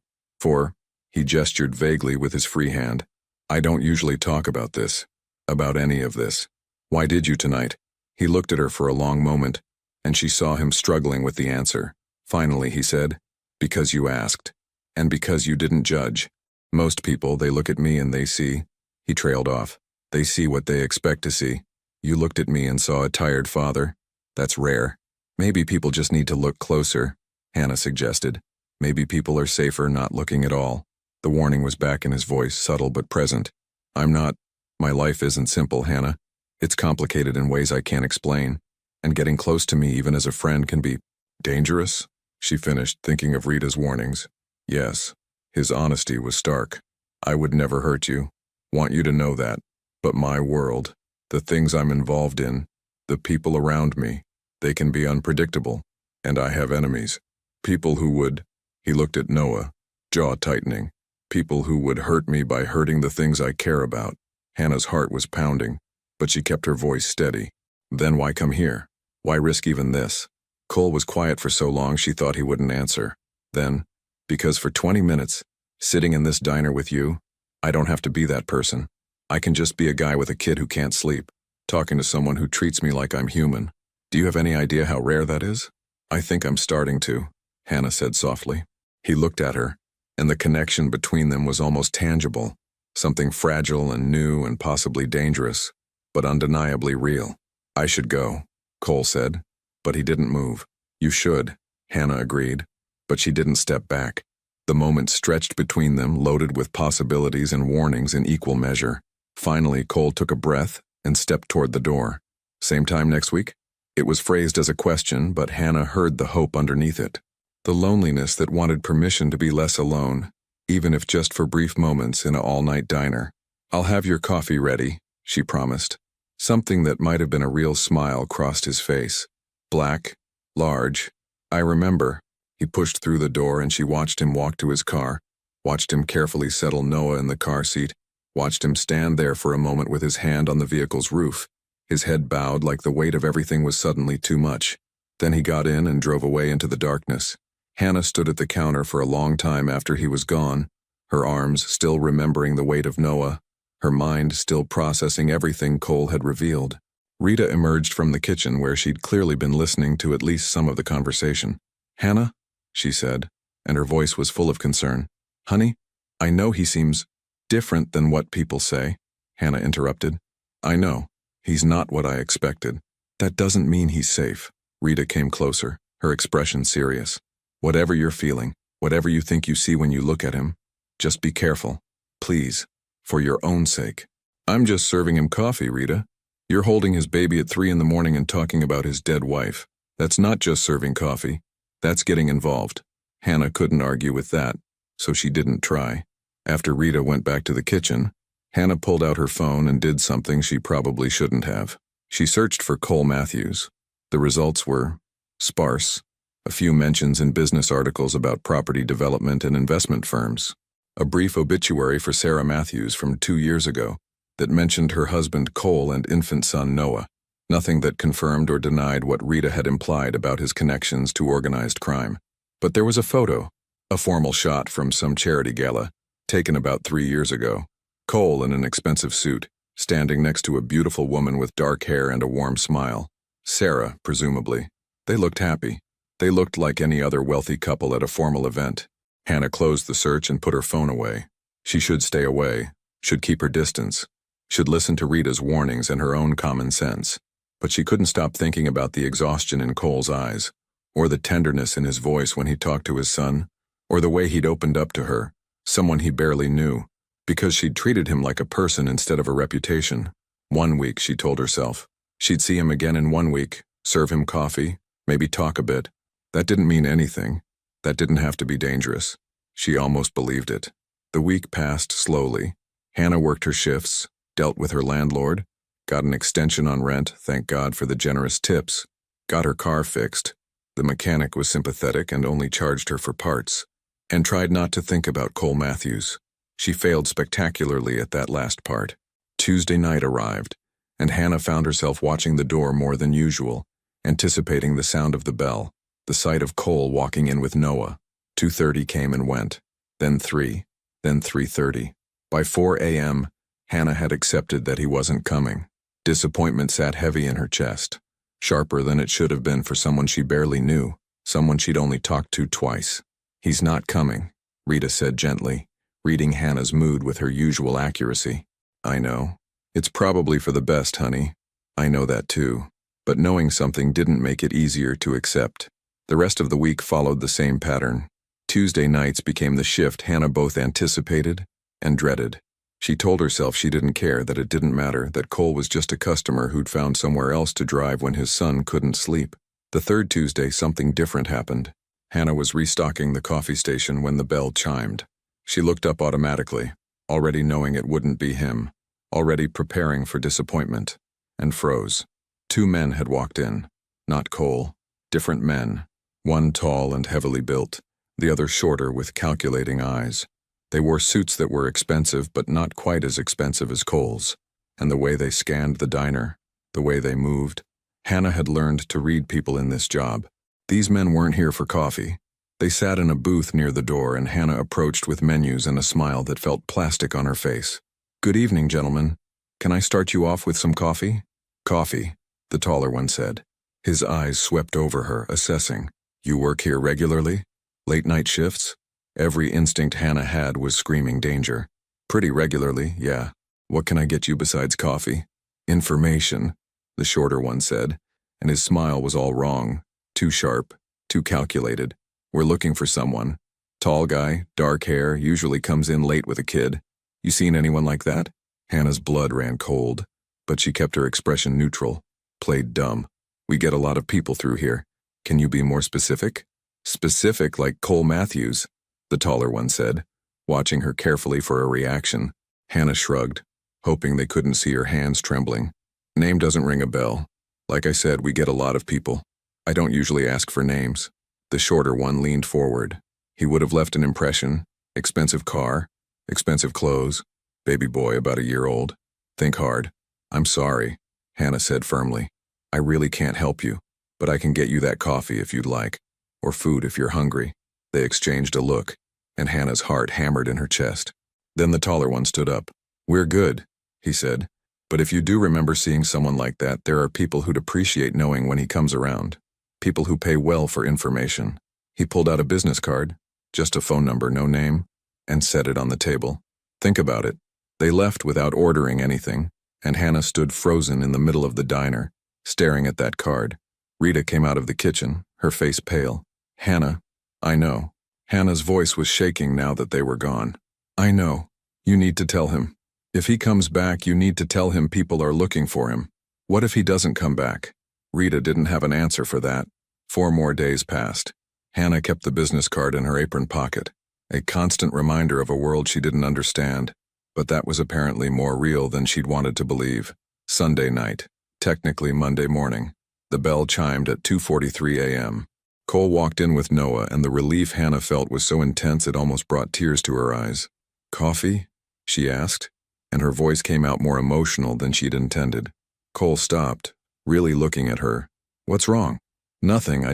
he gestured vaguely with his free hand. I don't usually talk about this, about any of this. Why did you tonight? He looked at her for a long moment, and she saw him struggling with the answer. Finally, he said, because you asked, and because you didn't judge. Most people, they look at me and they see, he trailed off. They see what they expect to see. You looked at me and saw a tired father. That's rare. Maybe people just need to look closer, Hannah suggested. Maybe people are safer not looking at all. The warning was back in his voice, subtle but present. My life isn't simple, Hannah. It's complicated in ways I can't explain. And getting close to me, even as a friend, can be dangerous, she finished, thinking of Rita's warnings. Yes, his honesty was stark. I would never hurt you. Want you to know that. But my world, the things I'm involved in, the people around me, they can be unpredictable. And I have enemies. People who would... He looked at Noah, jaw tightening. People who would hurt me by hurting the things I care about. Hannah's heart was pounding, but she kept her voice steady. Then why come here? Why risk even this? Cole was quiet for so long she thought he wouldn't answer. Then, because for 20 minutes, sitting in this diner with you, I don't have to be that person. I can just be a guy with a kid who can't sleep, talking to someone who treats me like I'm human. Do you have any idea how rare that is? I think I'm starting to, Hannah said softly. He looked at her, and the connection between them was almost tangible, something fragile and new and possibly dangerous, but undeniably real. I should go, Cole said, but he didn't move. You should, Hannah agreed, but she didn't step back. The moment stretched between them, loaded with possibilities and warnings in equal measure. Finally, Cole took a breath and stepped toward the door. Same time next week? It was phrased as a question, but Hannah heard the hope underneath it. The loneliness that wanted permission to be less alone, even if just for brief moments in an all-night diner. I'll have your coffee ready, she promised. Something that might have been a real smile crossed his face. Black, large. I remember. He pushed through the door and she watched him walk to his car, watched him carefully settle Noah in the car seat, watched him stand there for a moment with his hand on the vehicle's roof. His head bowed like the weight of everything was suddenly too much. Then he got in and drove away into the darkness. Hannah stood at the counter for a long time after he was gone, her arms still remembering the weight of Noah, her mind still processing everything Cole had revealed. Rita emerged from the kitchen where she'd clearly been listening to at least some of the conversation. "Hannah?" she said, and her voice was full of concern. "Honey, I know he seems different than what people say," Hannah interrupted. "I know. He's not what I expected. That doesn't mean he's safe." Rita came closer, her expression serious. "Whatever you're feeling, whatever you think you see when you look at him, just be careful. Please, for your own sake." "I'm just serving him coffee, Rita. You're holding his baby at 3 in the morning and talking about his dead wife. That's not just serving coffee. That's getting involved." Hannah couldn't argue with that, so she didn't try. After Rita went back to the kitchen, Hannah pulled out her phone and did something she probably shouldn't have. She searched for Cole Matthews. The results were sparse. A few mentions in business articles about property development and investment firms. A brief obituary for Sarah Matthews from 2 years ago that mentioned her husband Cole and infant son Noah. Nothing that confirmed or denied what Rita had implied about his connections to organized crime. But there was a photo, a formal shot from some charity gala, taken about 3 years ago. Cole in an expensive suit, standing next to a beautiful woman with dark hair and a warm smile. Sarah, presumably. They looked happy. They looked like any other wealthy couple at a formal event. Hannah closed the search and put her phone away. She should stay away, should keep her distance, should listen to Rita's warnings and her own common sense. But she couldn't stop thinking about the exhaustion in Cole's eyes, or the tenderness in his voice when he talked to his son, or the way he'd opened up to her, someone he barely knew, because she'd treated him like a person instead of a reputation. 1 week, she told herself. She'd see him again in 1 week, serve him coffee, maybe talk a bit. That didn't mean anything. That didn't have to be dangerous. She almost believed it. The week passed slowly. Hannah worked her shifts, dealt with her landlord, got an extension on rent, thank God for the generous tips, got her car fixed. The mechanic was sympathetic and only charged her for parts, and tried not to think about Cole Matthews. She failed spectacularly at that last part. Tuesday night arrived, and Hannah found herself watching the door more than usual, anticipating the sound of the bell, the sight of Cole walking in with Noah. 2:30 came and went, then 3, then 3:30. By 4 a.m., Hannah had accepted that he wasn't coming. Disappointment sat heavy in her chest, sharper than it should have been for someone she barely knew, someone she'd only talked to twice. "He's not coming," Rita said gently, reading Hannah's mood with her usual accuracy. "I know. It's probably for the best, honey. I know that too." But knowing something didn't make it easier to accept. The rest of the week followed the same pattern. Tuesday nights became the shift Hannah both anticipated and dreaded. She told herself she didn't care, that it didn't matter, that Cole was just a customer who'd found somewhere else to drive when his son couldn't sleep. The third Tuesday, something different happened. Hannah was restocking the coffee station when the bell chimed. She looked up automatically, already knowing it wouldn't be him, already preparing for disappointment, and froze. 2 men had walked in. Not Cole. Different men. One tall and heavily built, the other shorter with calculating eyes. They wore suits that were expensive but not quite as expensive as Cole's, and the way they scanned the diner, the way they moved. Hannah had learned to read people in this job. These men weren't here for coffee. They sat in a booth near the door, and Hannah approached with menus and a smile that felt plastic on her face. "Good evening, gentlemen. Can I start you off with some coffee?" "Coffee," the taller one said. His eyes swept over her, assessing. "You work here regularly? Late night shifts?" Every instinct Hannah had was screaming danger. "Pretty regularly, yeah. What can I get you besides coffee?" "Information," the shorter one said, and his smile was all wrong. Too sharp, too calculated. "We're looking for someone. Tall guy, dark hair, usually comes in late with a kid. You seen anyone like that?" Hannah's blood ran cold, but she kept her expression neutral. Played dumb. "We get a lot of people through here. Can you be more specific?" "Specific like Cole Matthews," the taller one said, watching her carefully for a reaction. Hannah shrugged, hoping they couldn't see her hands trembling. "Name doesn't ring a bell. Like I said, we get a lot of people. I don't usually ask for names." The shorter one leaned forward. He would have left an impression. Expensive car, expensive clothes, baby boy about a year old. Think hard. I'm sorry, Hannah said firmly. I really can't help you, but I can get you that coffee if you'd like, or food if you're hungry. They exchanged a look, and Hannah's heart hammered in her chest. Then the taller one stood up. We're good, he said. But if you do remember seeing someone like that, there are people who'd appreciate knowing when he comes around. People who pay well for information. He pulled out a business card, just a phone number, no name, and set it on the table. Think about it. They left without ordering anything, and Hannah stood frozen in the middle of the diner, staring at that card. Rita came out of the kitchen, her face pale. Hannah, I know. Hannah's voice was shaking now that they were gone. I know. You need to tell him. If he comes back, you need to tell him people are looking for him. What if he doesn't come back? Rita didn't have an answer for that. 4 more days passed. Hannah kept the business card in her apron pocket, a constant reminder of a world she didn't understand, but that was apparently more real than she'd wanted to believe. Sunday night, technically Monday morning. The bell chimed at 2:43 a.m. Cole walked in with Noah, and the relief Hannah felt was so intense it almost brought tears to her eyes. Coffee? She asked, and her voice came out more emotional than she'd intended. Cole stopped, really looking at her. What's wrong? Nothing,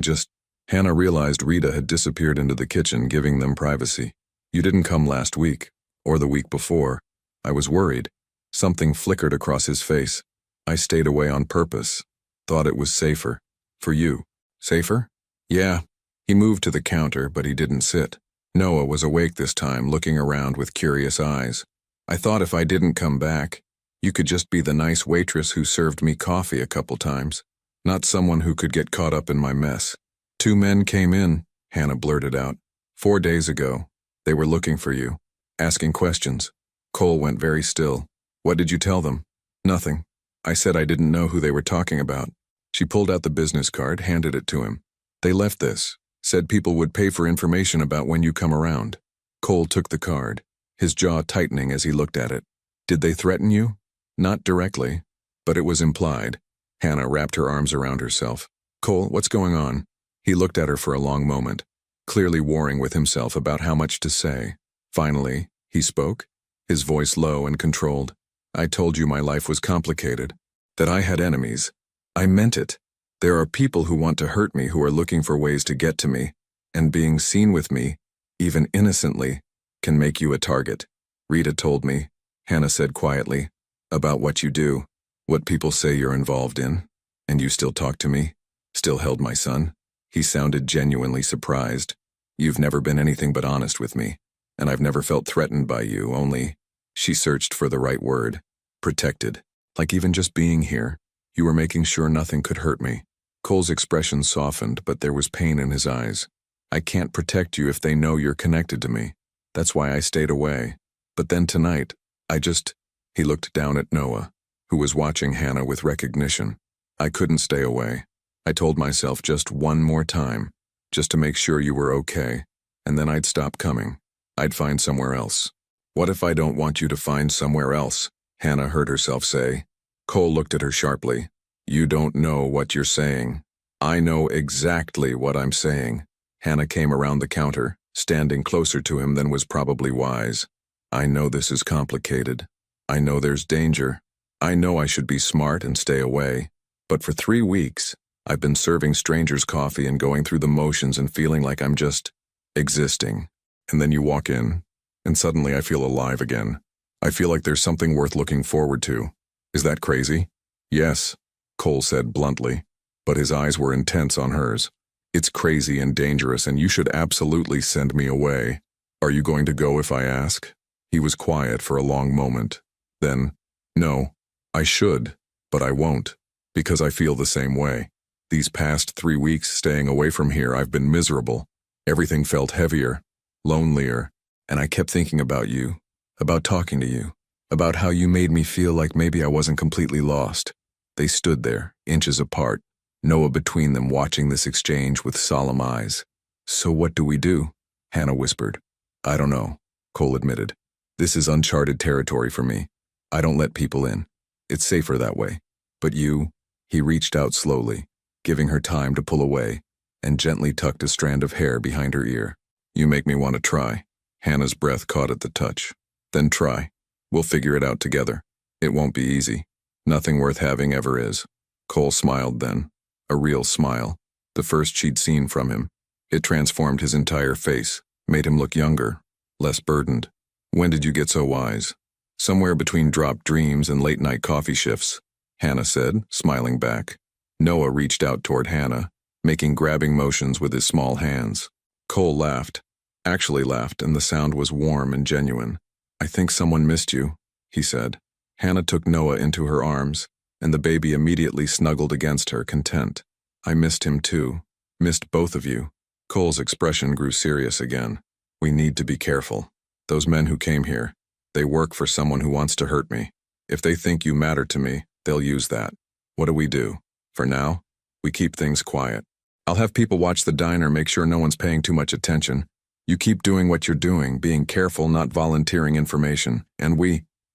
Hannah realized Rita had disappeared into the kitchen, giving them privacy. You didn't come last week, or the week before. I was worried. Something flickered across his face. I stayed away on purpose. Thought it was safer. For you. Safer? Yeah. He moved to the counter, but he didn't sit. Noah was awake this time, looking around with curious eyes. I thought if I didn't come back, you could just be the nice waitress who served me coffee a couple times, not someone who could get caught up in my mess. 2 men came in, Hannah blurted out. 4 days ago. They were looking for you, asking questions. Cole went very still. What did you tell them? Nothing. I said I didn't know who they were talking about. She pulled out the business card, handed it to him. They left this, said people would pay for information about when you come around. Cole took the card, his jaw tightening as he looked at it. Did they threaten you? Not directly, but it was implied. Hannah wrapped her arms around herself. Cole, what's going on? He looked at her for a long moment, clearly warring with himself about how much to say. Finally, he spoke, his voice low and controlled. I told you my life was complicated, that I had enemies. I meant it. There are people who want to hurt me who are looking for ways to get to me, and being seen with me, even innocently, can make you a target. Rita told me, Hannah said quietly, about what you do, what people say you're involved in, and you still talk to me, still held my son. He sounded genuinely surprised. You've never been anything but honest with me, and I've never felt threatened by you, only, she searched for the right word, protected. Like even just being here, you were making sure nothing could hurt me. Cole's expression softened, but there was pain in his eyes. I can't protect you if they know you're connected to me. That's why I stayed away. But then tonight, he looked down at Noah, who was watching Hannah with recognition. I couldn't stay away. I told myself just one more time, just to make sure you were okay, and then I'd stop coming. I'd find somewhere else. What if I don't want you to find somewhere else? Hannah heard herself say. Cole looked at her sharply. You don't know what you're saying. I know exactly what I'm saying. Hannah came around the counter, standing closer to him than was probably wise. I know this is complicated. I know there's danger. I know I should be smart and stay away. But for 3 weeks, I've been serving strangers coffee and going through the motions and feeling like I'm just existing. And then you walk in, and suddenly I feel alive again. I feel like there's something worth looking forward to. Is that crazy? Yes, Cole said bluntly, but his eyes were intense on hers. It's crazy and dangerous, and you should absolutely send me away. Are you going to go if I ask? He was quiet for a long moment. Then, no, I should, but I won't, because I feel the same way. These past 3 weeks staying away from here, I've been miserable. Everything felt heavier, lonelier, and I kept thinking about you, about talking to you, about how you made me feel like maybe I wasn't completely lost. They stood there, inches apart, Noah between them watching this exchange with solemn eyes. So what do we do? Hannah whispered. I don't know, Cole admitted. This is uncharted territory for me. I don't let people in. It's safer that way. But you, he reached out slowly, giving her time to pull away. and gently tucked a strand of hair behind her ear. You make me want to try. Hannah's breath caught at the touch. Then try. We'll figure it out together. It won't be easy. Nothing worth having ever is. Cole smiled then. A real smile. The first she'd seen from him. It transformed his entire face, made him look younger, less burdened. When did you get so wise? Somewhere between dropped dreams and late-night coffee shifts, Hannah said, smiling back. Noah reached out toward Hannah, making grabbing motions with his small hands. Cole laughed. Actually laughed, and the sound was warm and genuine. I think someone missed you, he said. Hannah took Noah into her arms, and the baby immediately snuggled against her, content. I missed him too. Missed both of you. Cole's expression grew serious again. We need to be careful. Those men who came here, they work for someone who wants to hurt me. If they think you matter to me, they'll use that. What do we do? For now, we keep things quiet. I'll have people watch the diner, make sure no one's paying too much attention. You keep doing what you're doing, being careful, not volunteering information. And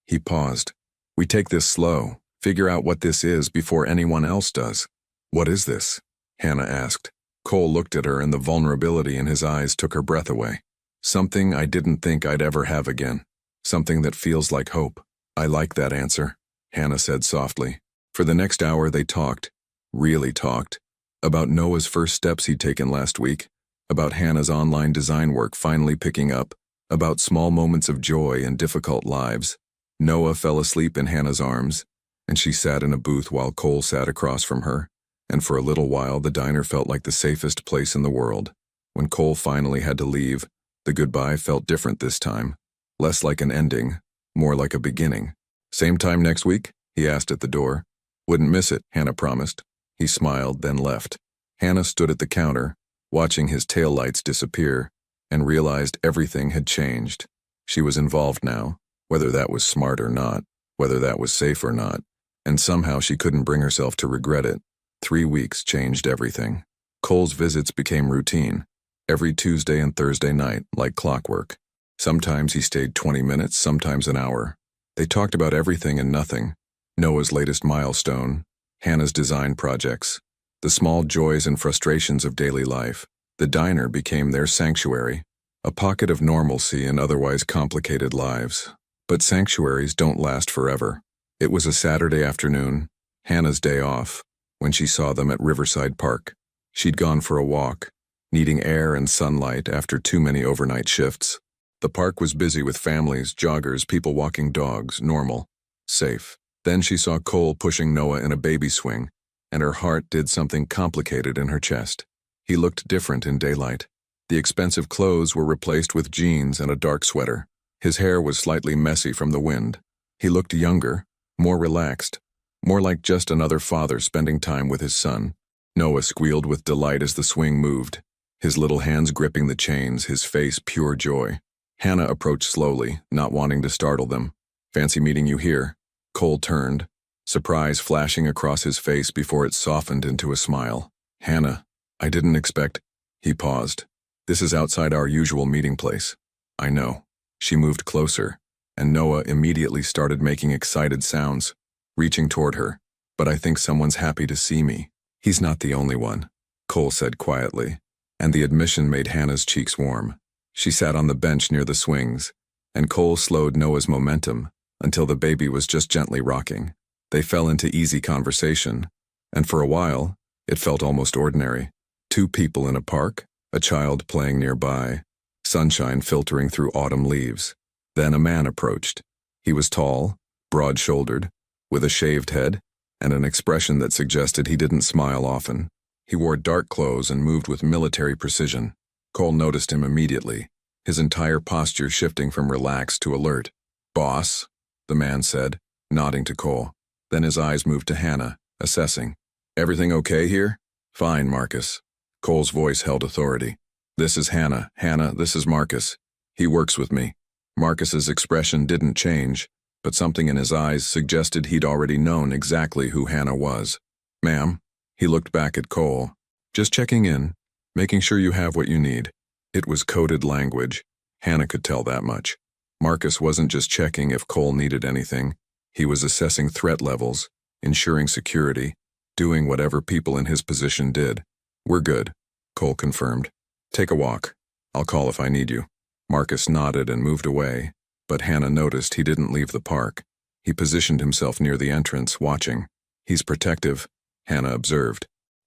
he paused. We take this slow, figure out what this is before anyone else does. What is this? Hannah asked. Cole looked at her, and the vulnerability in his eyes took her breath away. Something I didn't think I'd ever have again. Something that feels like hope. I like that answer, Hannah said softly. For the next hour they talked, really talked, about Noah's first steps he'd taken last week, about Hannah's online design work finally picking up, about small moments of joy in difficult lives. Noah fell asleep in Hannah's arms, and she sat in a booth while Cole sat across from her, and for a little while the diner felt like the safest place in the world. When Cole finally had to leave, the goodbye felt different this time. Less like an ending, more like a beginning. Same time next week? He asked at the door. Wouldn't miss it, Hannah promised. He smiled, then left. Hannah stood at the counter, watching his taillights disappear, and realized everything had changed. She was involved now, whether that was smart or not, whether that was safe or not, and somehow she couldn't bring herself to regret it. 3 weeks changed everything. Cole's visits became routine. Every Tuesday and Thursday night, like clockwork. Sometimes he stayed 20 minutes, sometimes an hour. They talked about everything and nothing. Noah's latest milestone, Hannah's design projects, the small joys and frustrations of daily life. The diner became their sanctuary, a pocket of normalcy in otherwise complicated lives. But sanctuaries don't last forever. It was a Saturday afternoon, Hannah's day off, when she saw them at Riverside Park. She'd gone for a walk, needing air and sunlight after too many overnight shifts. The park was busy with families, joggers, people walking dogs, normal, safe. Then she saw Cole pushing Noah in a baby swing, and her heart did something complicated in her chest. He looked different in daylight. The expensive clothes were replaced with jeans and a dark sweater. His hair was slightly messy from the wind. He looked younger, more relaxed, more like just another father spending time with his son. Noah squealed with delight as the swing moved, his little hands gripping the chains, his face pure joy. Hannah approached slowly, not wanting to startle them. Fancy meeting you here. Cole turned, surprise flashing across his face before it softened into a smile. Hannah, I didn't expect. He paused. This is outside our usual meeting place. I know. She moved closer, and Noah immediately started making excited sounds, reaching toward her. But I think someone's happy to see me. He's not the only one, Cole said quietly, and the admission made Hannah's cheeks warm. She sat on the bench near the swings, and Cole slowed Noah's momentum until the baby was just gently rocking. They fell into easy conversation, and for a while, it felt almost ordinary. Two people in a park, a child playing nearby, sunshine filtering through autumn leaves. Then a man approached. He was tall, broad-shouldered, with a shaved head and an expression that suggested he didn't smile often. He wore dark clothes and moved with military precision. Cole noticed him immediately, his entire posture shifting from relaxed to alert. Boss, the man said, nodding to Cole. Then his eyes moved to Hannah, assessing. Everything okay here? Fine, Marcus. Cole's voice held authority. This is Hannah. Hannah, this is Marcus. He works with me. Marcus's expression didn't change, but something in his eyes suggested he'd already known exactly who Hannah was. Ma'am, he looked back at Cole. Just checking in, making sure you have what you need. It was coded language. Hannah could tell that much. Marcus wasn't just checking if Cole needed anything. He was assessing threat levels, ensuring security, doing whatever people in his position did. We're good. Cole confirmed. Take a walk. I'll call if I need you. Marcus nodded and moved away, but Hannah noticed he didn't leave the park. He positioned himself near the entrance, watching. He's protective, Hannah observed.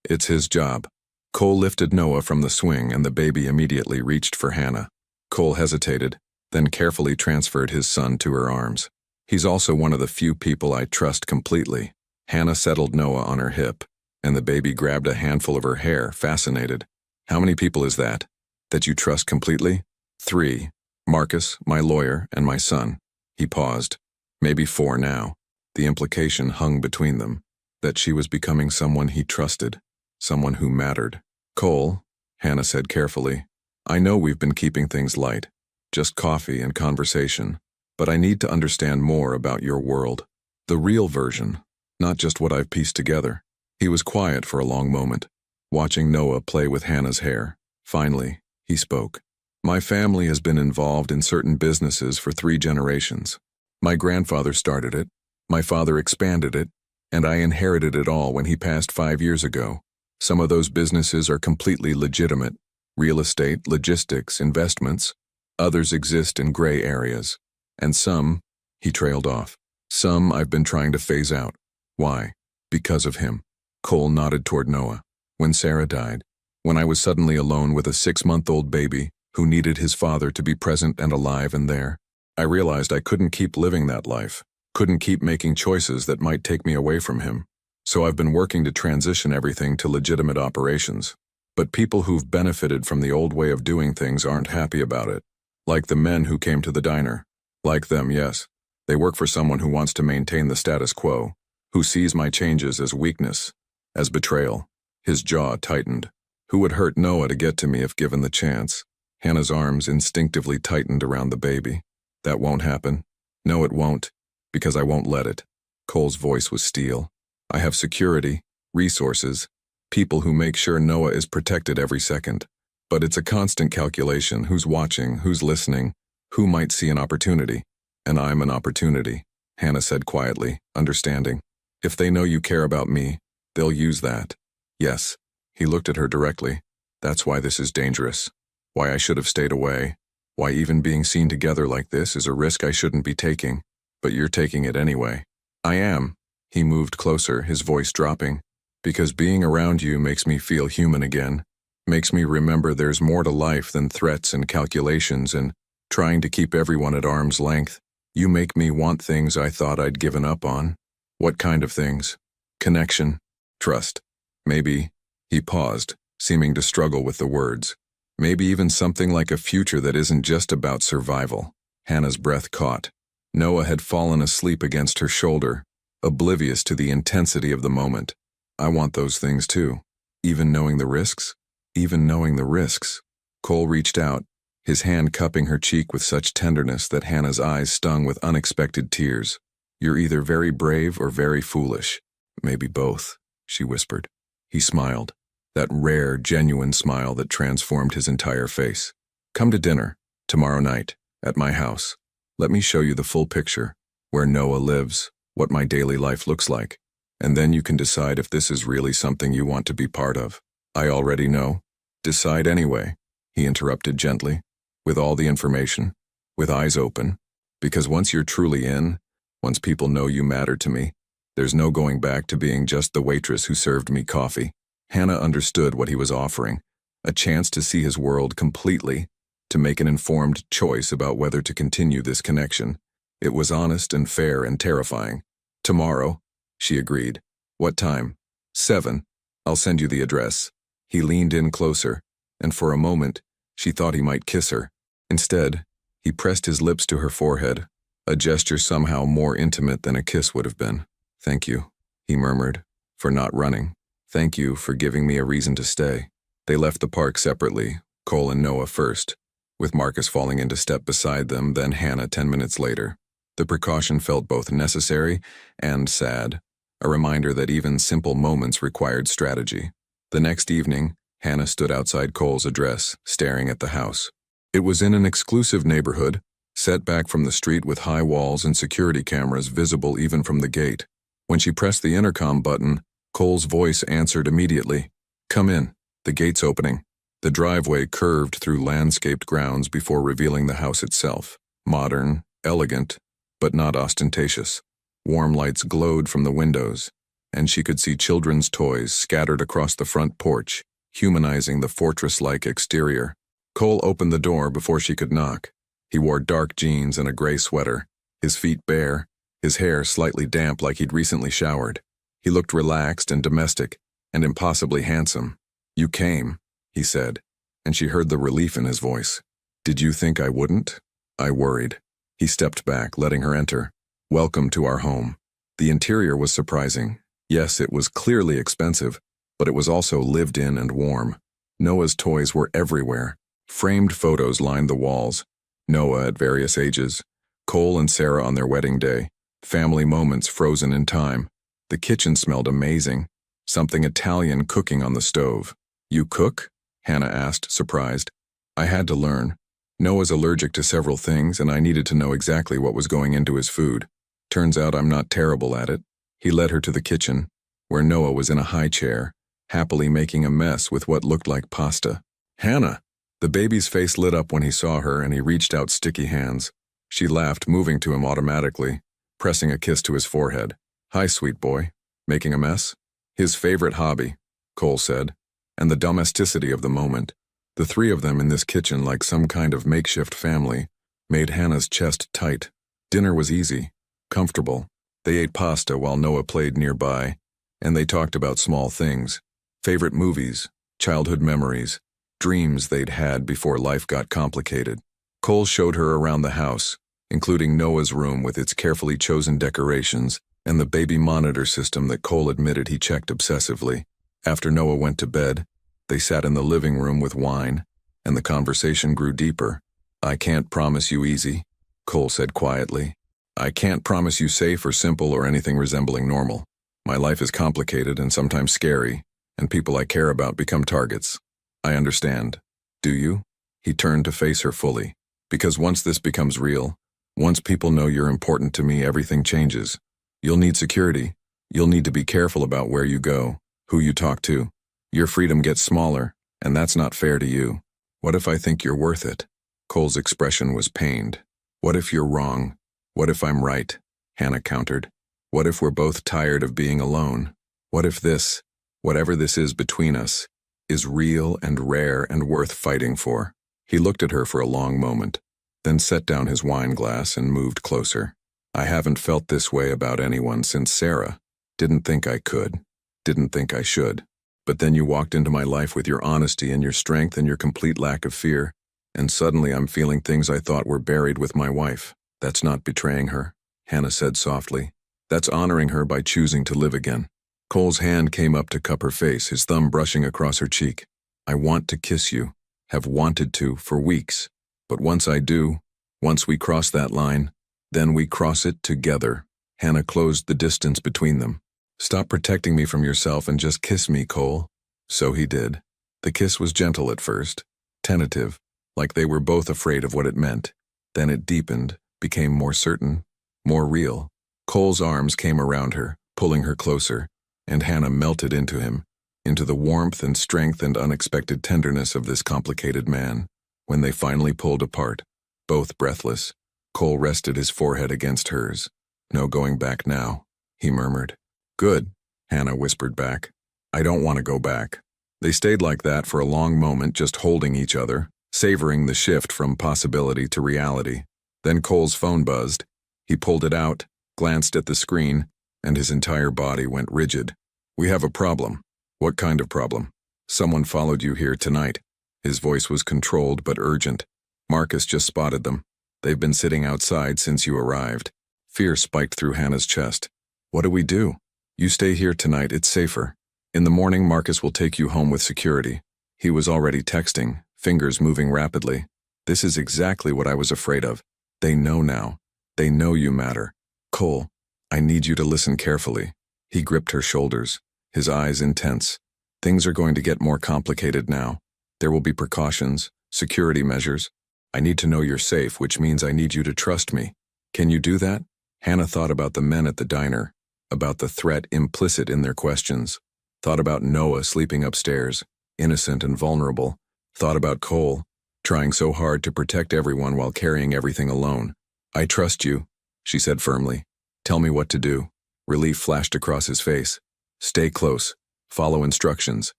It's his job. Cole lifted Noah from the swing and the baby immediately reached for Hannah. Cole hesitated, then carefully transferred his son to her arms. He's also one of the few people I trust completely. Hannah settled Noah on her hip, and the baby grabbed a handful of her hair, fascinated. How many people is that? That you trust completely? 3. Marcus, my lawyer, and my son. He paused. Maybe 4 now. The implication hung between them, that she was becoming someone he trusted, someone who mattered. Cole, Hannah said carefully, I know we've been keeping things light, just coffee and conversation, but I need to understand more about your world. The real version, not just what I've pieced together. He was quiet for a long moment, watching Noah play with Hannah's hair. Finally, he spoke. My family has been involved in certain businesses for 3 generations. My grandfather started it, my father expanded it, and I inherited it all when he passed 5 years ago. Some of those businesses are completely legitimate. Real estate, logistics, investments. Others exist in gray areas. And some, he trailed off. Some I've been trying to phase out. Why? Because of him. Cole nodded toward Noah. When Sarah died, when I was suddenly alone with a 6-month-old baby who needed his father to be present and alive and there, I realized I couldn't keep living that life, couldn't keep making choices that might take me away from him. So I've been working to transition everything to legitimate operations. But people who've benefited from the old way of doing things aren't happy about it. Like the men who came to the diner. Like them, yes. They work for someone who wants to maintain the status quo, who sees my changes as weakness, as betrayal. His jaw tightened. Who would hurt Noah to get to me if given the chance? Hannah's arms instinctively tightened around the baby. That won't happen. No, it won't, because I won't let it. Cole's voice was steel. I have security, resources, people who make sure Noah is protected every second. But it's a constant calculation, who's watching, who's listening, who might see an opportunity. And I'm an opportunity, Hannah said quietly, understanding. If they know you care about me, they'll use that. Yes. He looked at her directly. That's why this is dangerous. Why I should have stayed away. Why even being seen together like this is a risk I shouldn't be taking. But you're taking it anyway. I am. He moved closer, his voice dropping. Because being around you makes me feel human again. Makes me remember there's more to life than threats and calculations and trying to keep everyone at arm's length. You make me want things I thought I'd given up on. What kind of things? Connection. Trust. Maybe. He paused, seeming to struggle with the words. Maybe even something like a future that isn't just about survival. Hannah's breath caught. Noah had fallen asleep against her shoulder, oblivious to the intensity of the moment. I want those things too. Even knowing the risks? Even knowing the risks. Cole reached out, his hand cupping her cheek with such tenderness that Hannah's eyes stung with unexpected tears. You're either very brave or very foolish. Maybe both, she whispered. He smiled. That rare, genuine smile that transformed his entire face. Come to dinner, tomorrow night, at my house. Let me show you the full picture, where Noah lives, what my daily life looks like, and then you can decide if this is really something you want to be part of. I already know. Decide anyway, he interrupted gently, with all the information, with eyes open, because once you're truly in, once people know you matter to me, there's no going back to being just the waitress who served me coffee. Hannah understood what he was offering, a chance to see his world completely, to make an informed choice about whether to continue this connection. It was honest and fair and terrifying. Tomorrow, she agreed. What time? 7. I'll send you the address. He leaned in closer, and for a moment, she thought he might kiss her. Instead, he pressed his lips to her forehead, a gesture somehow more intimate than a kiss would have been. Thank you, he murmured, for not running. Thank you for giving me a reason to stay. They left the park separately, Cole and Noah first, with Marcus falling into step beside them, then Hannah 10 minutes later. The precaution felt both necessary and sad, a reminder that even simple moments required strategy. The next evening, Hannah stood outside Cole's address, staring at the house. It was in an exclusive neighborhood, set back from the street with high walls and security cameras visible even from the gate. When she pressed the intercom button, Cole's voice answered immediately. Come in, the gate's opening. The driveway curved through landscaped grounds before revealing the house itself. Modern, elegant, but not ostentatious. Warm lights glowed from the windows, and she could see children's toys scattered across the front porch, humanizing the fortress-like exterior. Cole opened the door before she could knock. He wore dark jeans and a gray sweater, his feet bare, his hair slightly damp like he'd recently showered. He looked relaxed and domestic, and impossibly handsome. "You came," he said, and she heard the relief in his voice. "Did you think I wouldn't?" "I worried." He stepped back, letting her enter. "Welcome to our home." The interior was surprising. Yes, it was clearly expensive, but it was also lived in and warm. Noah's toys were everywhere. Framed photos lined the walls. Noah at various ages, Cole and Sarah on their wedding day, family moments frozen in time. The kitchen smelled amazing, something Italian cooking on the stove. "You cook?" Hannah asked, surprised. "I had to learn. Noah's allergic to several things, and I needed to know exactly what was going into his food. Turns out I'm not terrible at it." He led her to the kitchen, where Noah was in a high chair, happily making a mess with what looked like pasta. "Hannah!" The baby's face lit up when he saw her, and he reached out sticky hands. She laughed, moving to him automatically, pressing a kiss to his forehead. "Hi, sweet boy. Making a mess?" His favorite hobby, Cole said, and the domesticity of the moment. The three of them in this kitchen like some kind of makeshift family made Hannah's chest tight. Dinner was easy, comfortable. They ate pasta while Noah played nearby, and they talked about small things, favorite movies, childhood memories, dreams they'd had before life got complicated. Cole showed her around the house, including Noah's room with its carefully chosen decorations and the baby monitor system that Cole admitted he checked obsessively. After Noah went to bed, they sat in the living room with wine, and the conversation grew deeper. "I can't promise you easy," Cole said quietly. "I can't promise you safe or simple or anything resembling normal. My life is complicated and sometimes scary, and people I care about become targets. I understand. Do you?" He turned to face her fully. "Because once this becomes real, once people know you're important to me, everything changes. You'll need security. You'll need to be careful about where you go, who you talk to. Your freedom gets smaller, and that's not fair to you. What if I think you're worth it?" Cole's expression was pained. "What if you're wrong? What if I'm right?" Hannah countered. "What if we're both tired of being alone? What if this, whatever this is between us, is real and rare and worth fighting for?" He looked at her for a long moment, then set down his wine glass and moved closer. "I haven't felt this way about anyone since Sarah. Didn't think I could. Didn't think I should. But then you walked into my life with your honesty and your strength and your complete lack of fear, and suddenly I'm feeling things I thought were buried with my wife. That's not betraying her," Hannah said softly. "That's honoring her by choosing to live again." Cole's hand came up to cup her face, his thumb brushing across her cheek. "I want to kiss you. Have wanted to for weeks. But once I do, once we cross that line, then we cross it together." Hannah closed the distance between them. "Stop protecting me from yourself and just kiss me, Cole." So he did. The kiss was gentle at first, tentative, like they were both afraid of what it meant. Then it deepened, became more certain, more real. Cole's arms came around her, pulling her closer, and Hannah melted into him, into the warmth and strength and unexpected tenderness of this complicated man. When they finally pulled apart, both breathless, Cole rested his forehead against hers. "No going back now," he murmured. "Good," Hannah whispered back. "I don't want to go back." They stayed like that for a long moment, just holding each other, savoring the shift from possibility to reality. Then Cole's phone buzzed. He pulled it out, glanced at the screen, and his entire body went rigid. "We have a problem." "What kind of problem?" "Someone followed you here tonight." His voice was controlled but urgent. "Marcus just spotted them. They've been sitting outside since you arrived." Fear spiked through Hannah's chest. "What do we do?" "You stay here tonight, it's safer. In the morning, Marcus will take you home with security." He was already texting, fingers moving rapidly. "This is exactly what I was afraid of. They know now. They know you matter. Cole, I need you to listen carefully." He gripped her shoulders, his eyes intense. "Things are going to get more complicated now. There will be precautions, security measures. I need to know you're safe, which means I need you to trust me. Can you do that?" Hannah thought about the men at the diner, about the threat implicit in their questions, thought about Noah sleeping upstairs, innocent and vulnerable, Thought about Cole, trying so hard to protect everyone while carrying everything alone. I trust you, she said firmly. Tell me what to do. Relief flashed across his face. Stay close, follow instructions,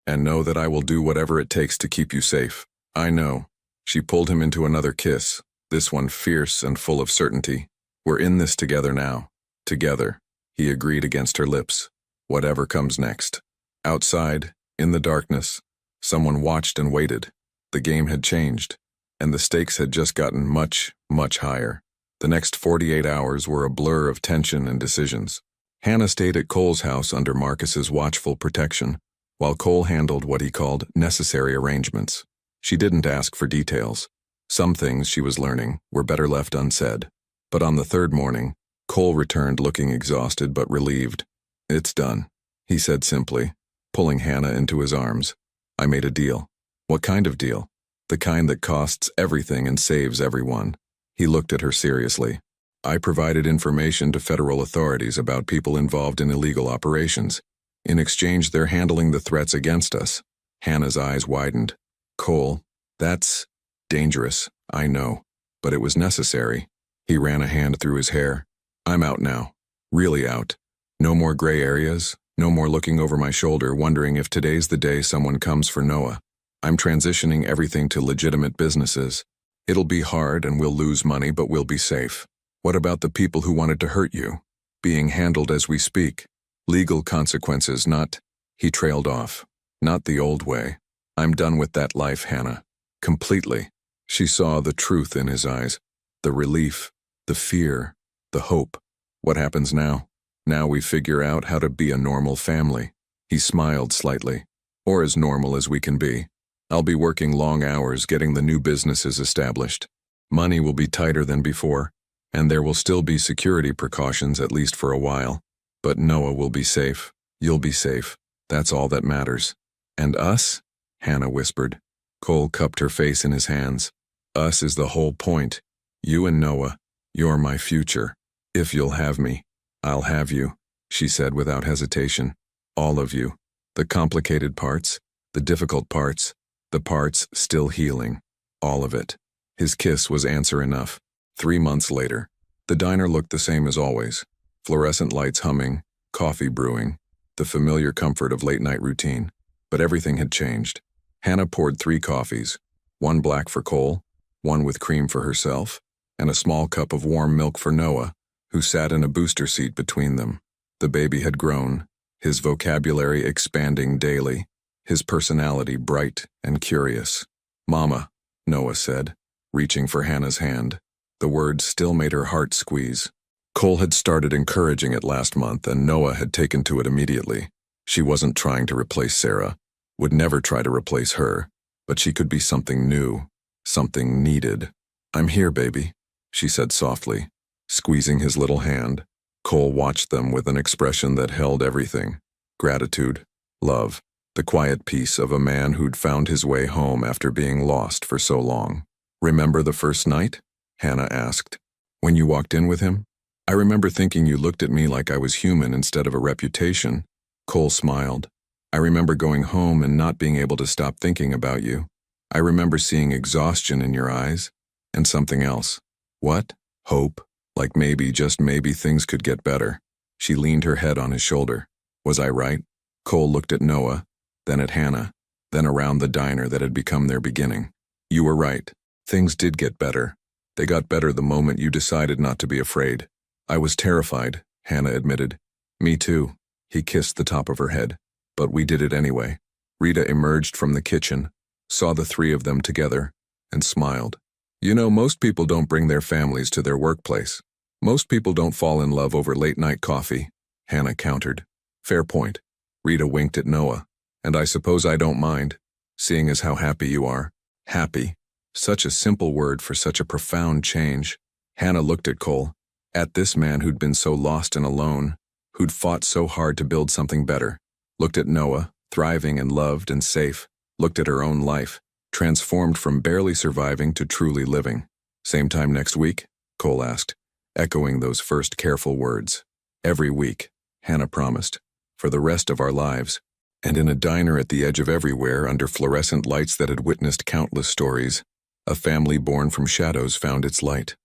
and know that I will do whatever it takes to keep you safe. I know. She pulled him into another kiss, this one fierce and full of certainty. We're in this together now. Together, he agreed against her lips. Whatever comes next. Outside, in the darkness, someone watched and waited. The game had changed, and the stakes had just gotten much, much higher. The next 48 hours were a blur of tension and decisions. Hannah stayed at Cole's house under Marcus's watchful protection, while Cole handled what he called necessary arrangements. She didn't ask for details. Some things, she was learning, were better left unsaid. But on the third morning, Cole returned looking exhausted but relieved. It's done, he said simply, pulling Hannah into his arms. I made a deal. What kind of deal? The kind that costs everything and saves everyone. He looked at her seriously. I provided information to federal authorities about people involved in illegal operations. In exchange, they're handling the threats against us. Hannah's eyes widened. Cole, that's dangerous, I know, but it was necessary. He ran a hand through his hair. I'm out now. Really out. No more gray areas, no more looking over my shoulder wondering if today's the day someone comes for Noah. I'm transitioning everything to legitimate businesses. It'll be hard and we'll lose money, but we'll be safe. What about the people who wanted to hurt you? Being handled as we speak. Legal consequences, not... He trailed off. Not the old way. I'm done with that life, Hannah. Completely. She saw the truth in his eyes. The relief, the fear, the hope. What happens now? Now we figure out how to be a normal family. He smiled slightly. Or as normal as we can be. I'll be working long hours getting the new businesses established. Money will be tighter than before, and there will still be security precautions at least for a while. But Noah will be safe. You'll be safe. That's all that matters. And us? Hannah whispered. Cole cupped her face in his hands. Us is the whole point. You and Noah. You're my future. If you'll have me, I'll have you, she said without hesitation. All of you. The complicated parts, the difficult parts, the parts still healing. All of it. His kiss was answer enough. 3 months later, the diner looked the same as always. Fluorescent lights humming, coffee brewing, the familiar comfort of late-night routine. But everything had changed. Hannah poured 3 coffees, 1 black for Cole, 1 with cream for herself, and a small cup of warm milk for Noah, who sat in a booster seat between them. The baby had grown, his vocabulary expanding daily, his personality bright and curious. Mama, Noah said, reaching for Hannah's hand. The words still made her heart squeeze. Cole had started encouraging it last month, and Noah had taken to it immediately. She wasn't trying to replace Sarah, would never try to replace her, but she could be something new, something needed. I'm here, baby, she said softly, squeezing his little hand. Cole watched them with an expression that held everything. Gratitude, love, the quiet peace of a man who'd found his way home after being lost for so long. Remember the first night? Hannah asked. When you walked in with him? I remember thinking you looked at me like I was human instead of a reputation. Cole smiled. I remember going home and not being able to stop thinking about you. I remember seeing exhaustion in your eyes, and something else. What? Hope. Like maybe, just maybe, things could get better. She leaned her head on his shoulder. Was I right? Cole looked at Noah, then at Hannah, then around the diner that had become their beginning. You were right. Things did get better. They got better the moment you decided not to be afraid. I was terrified, Hannah admitted. Me too. He kissed the top of her head. But we did it anyway. Rita emerged from the kitchen, saw the 3 of them together, and smiled. You know, most people don't bring their families to their workplace. Most people don't fall in love over late-night coffee, Hannah countered. Fair point. Rita winked at Noah. And I suppose I don't mind, seeing as how happy you are. Happy. Such a simple word for such a profound change. Hannah looked at Cole, at this man who'd been so lost and alone, who'd fought so hard to build something better. Looked at Noah, thriving and loved and safe. Looked at her own life, transformed from barely surviving to truly living. Same time next week? Cole asked, echoing those first careful words. Every week, Hannah promised. For the rest of our lives. And in a diner at the edge of everywhere, under fluorescent lights that had witnessed countless stories, a family born from shadows found its light.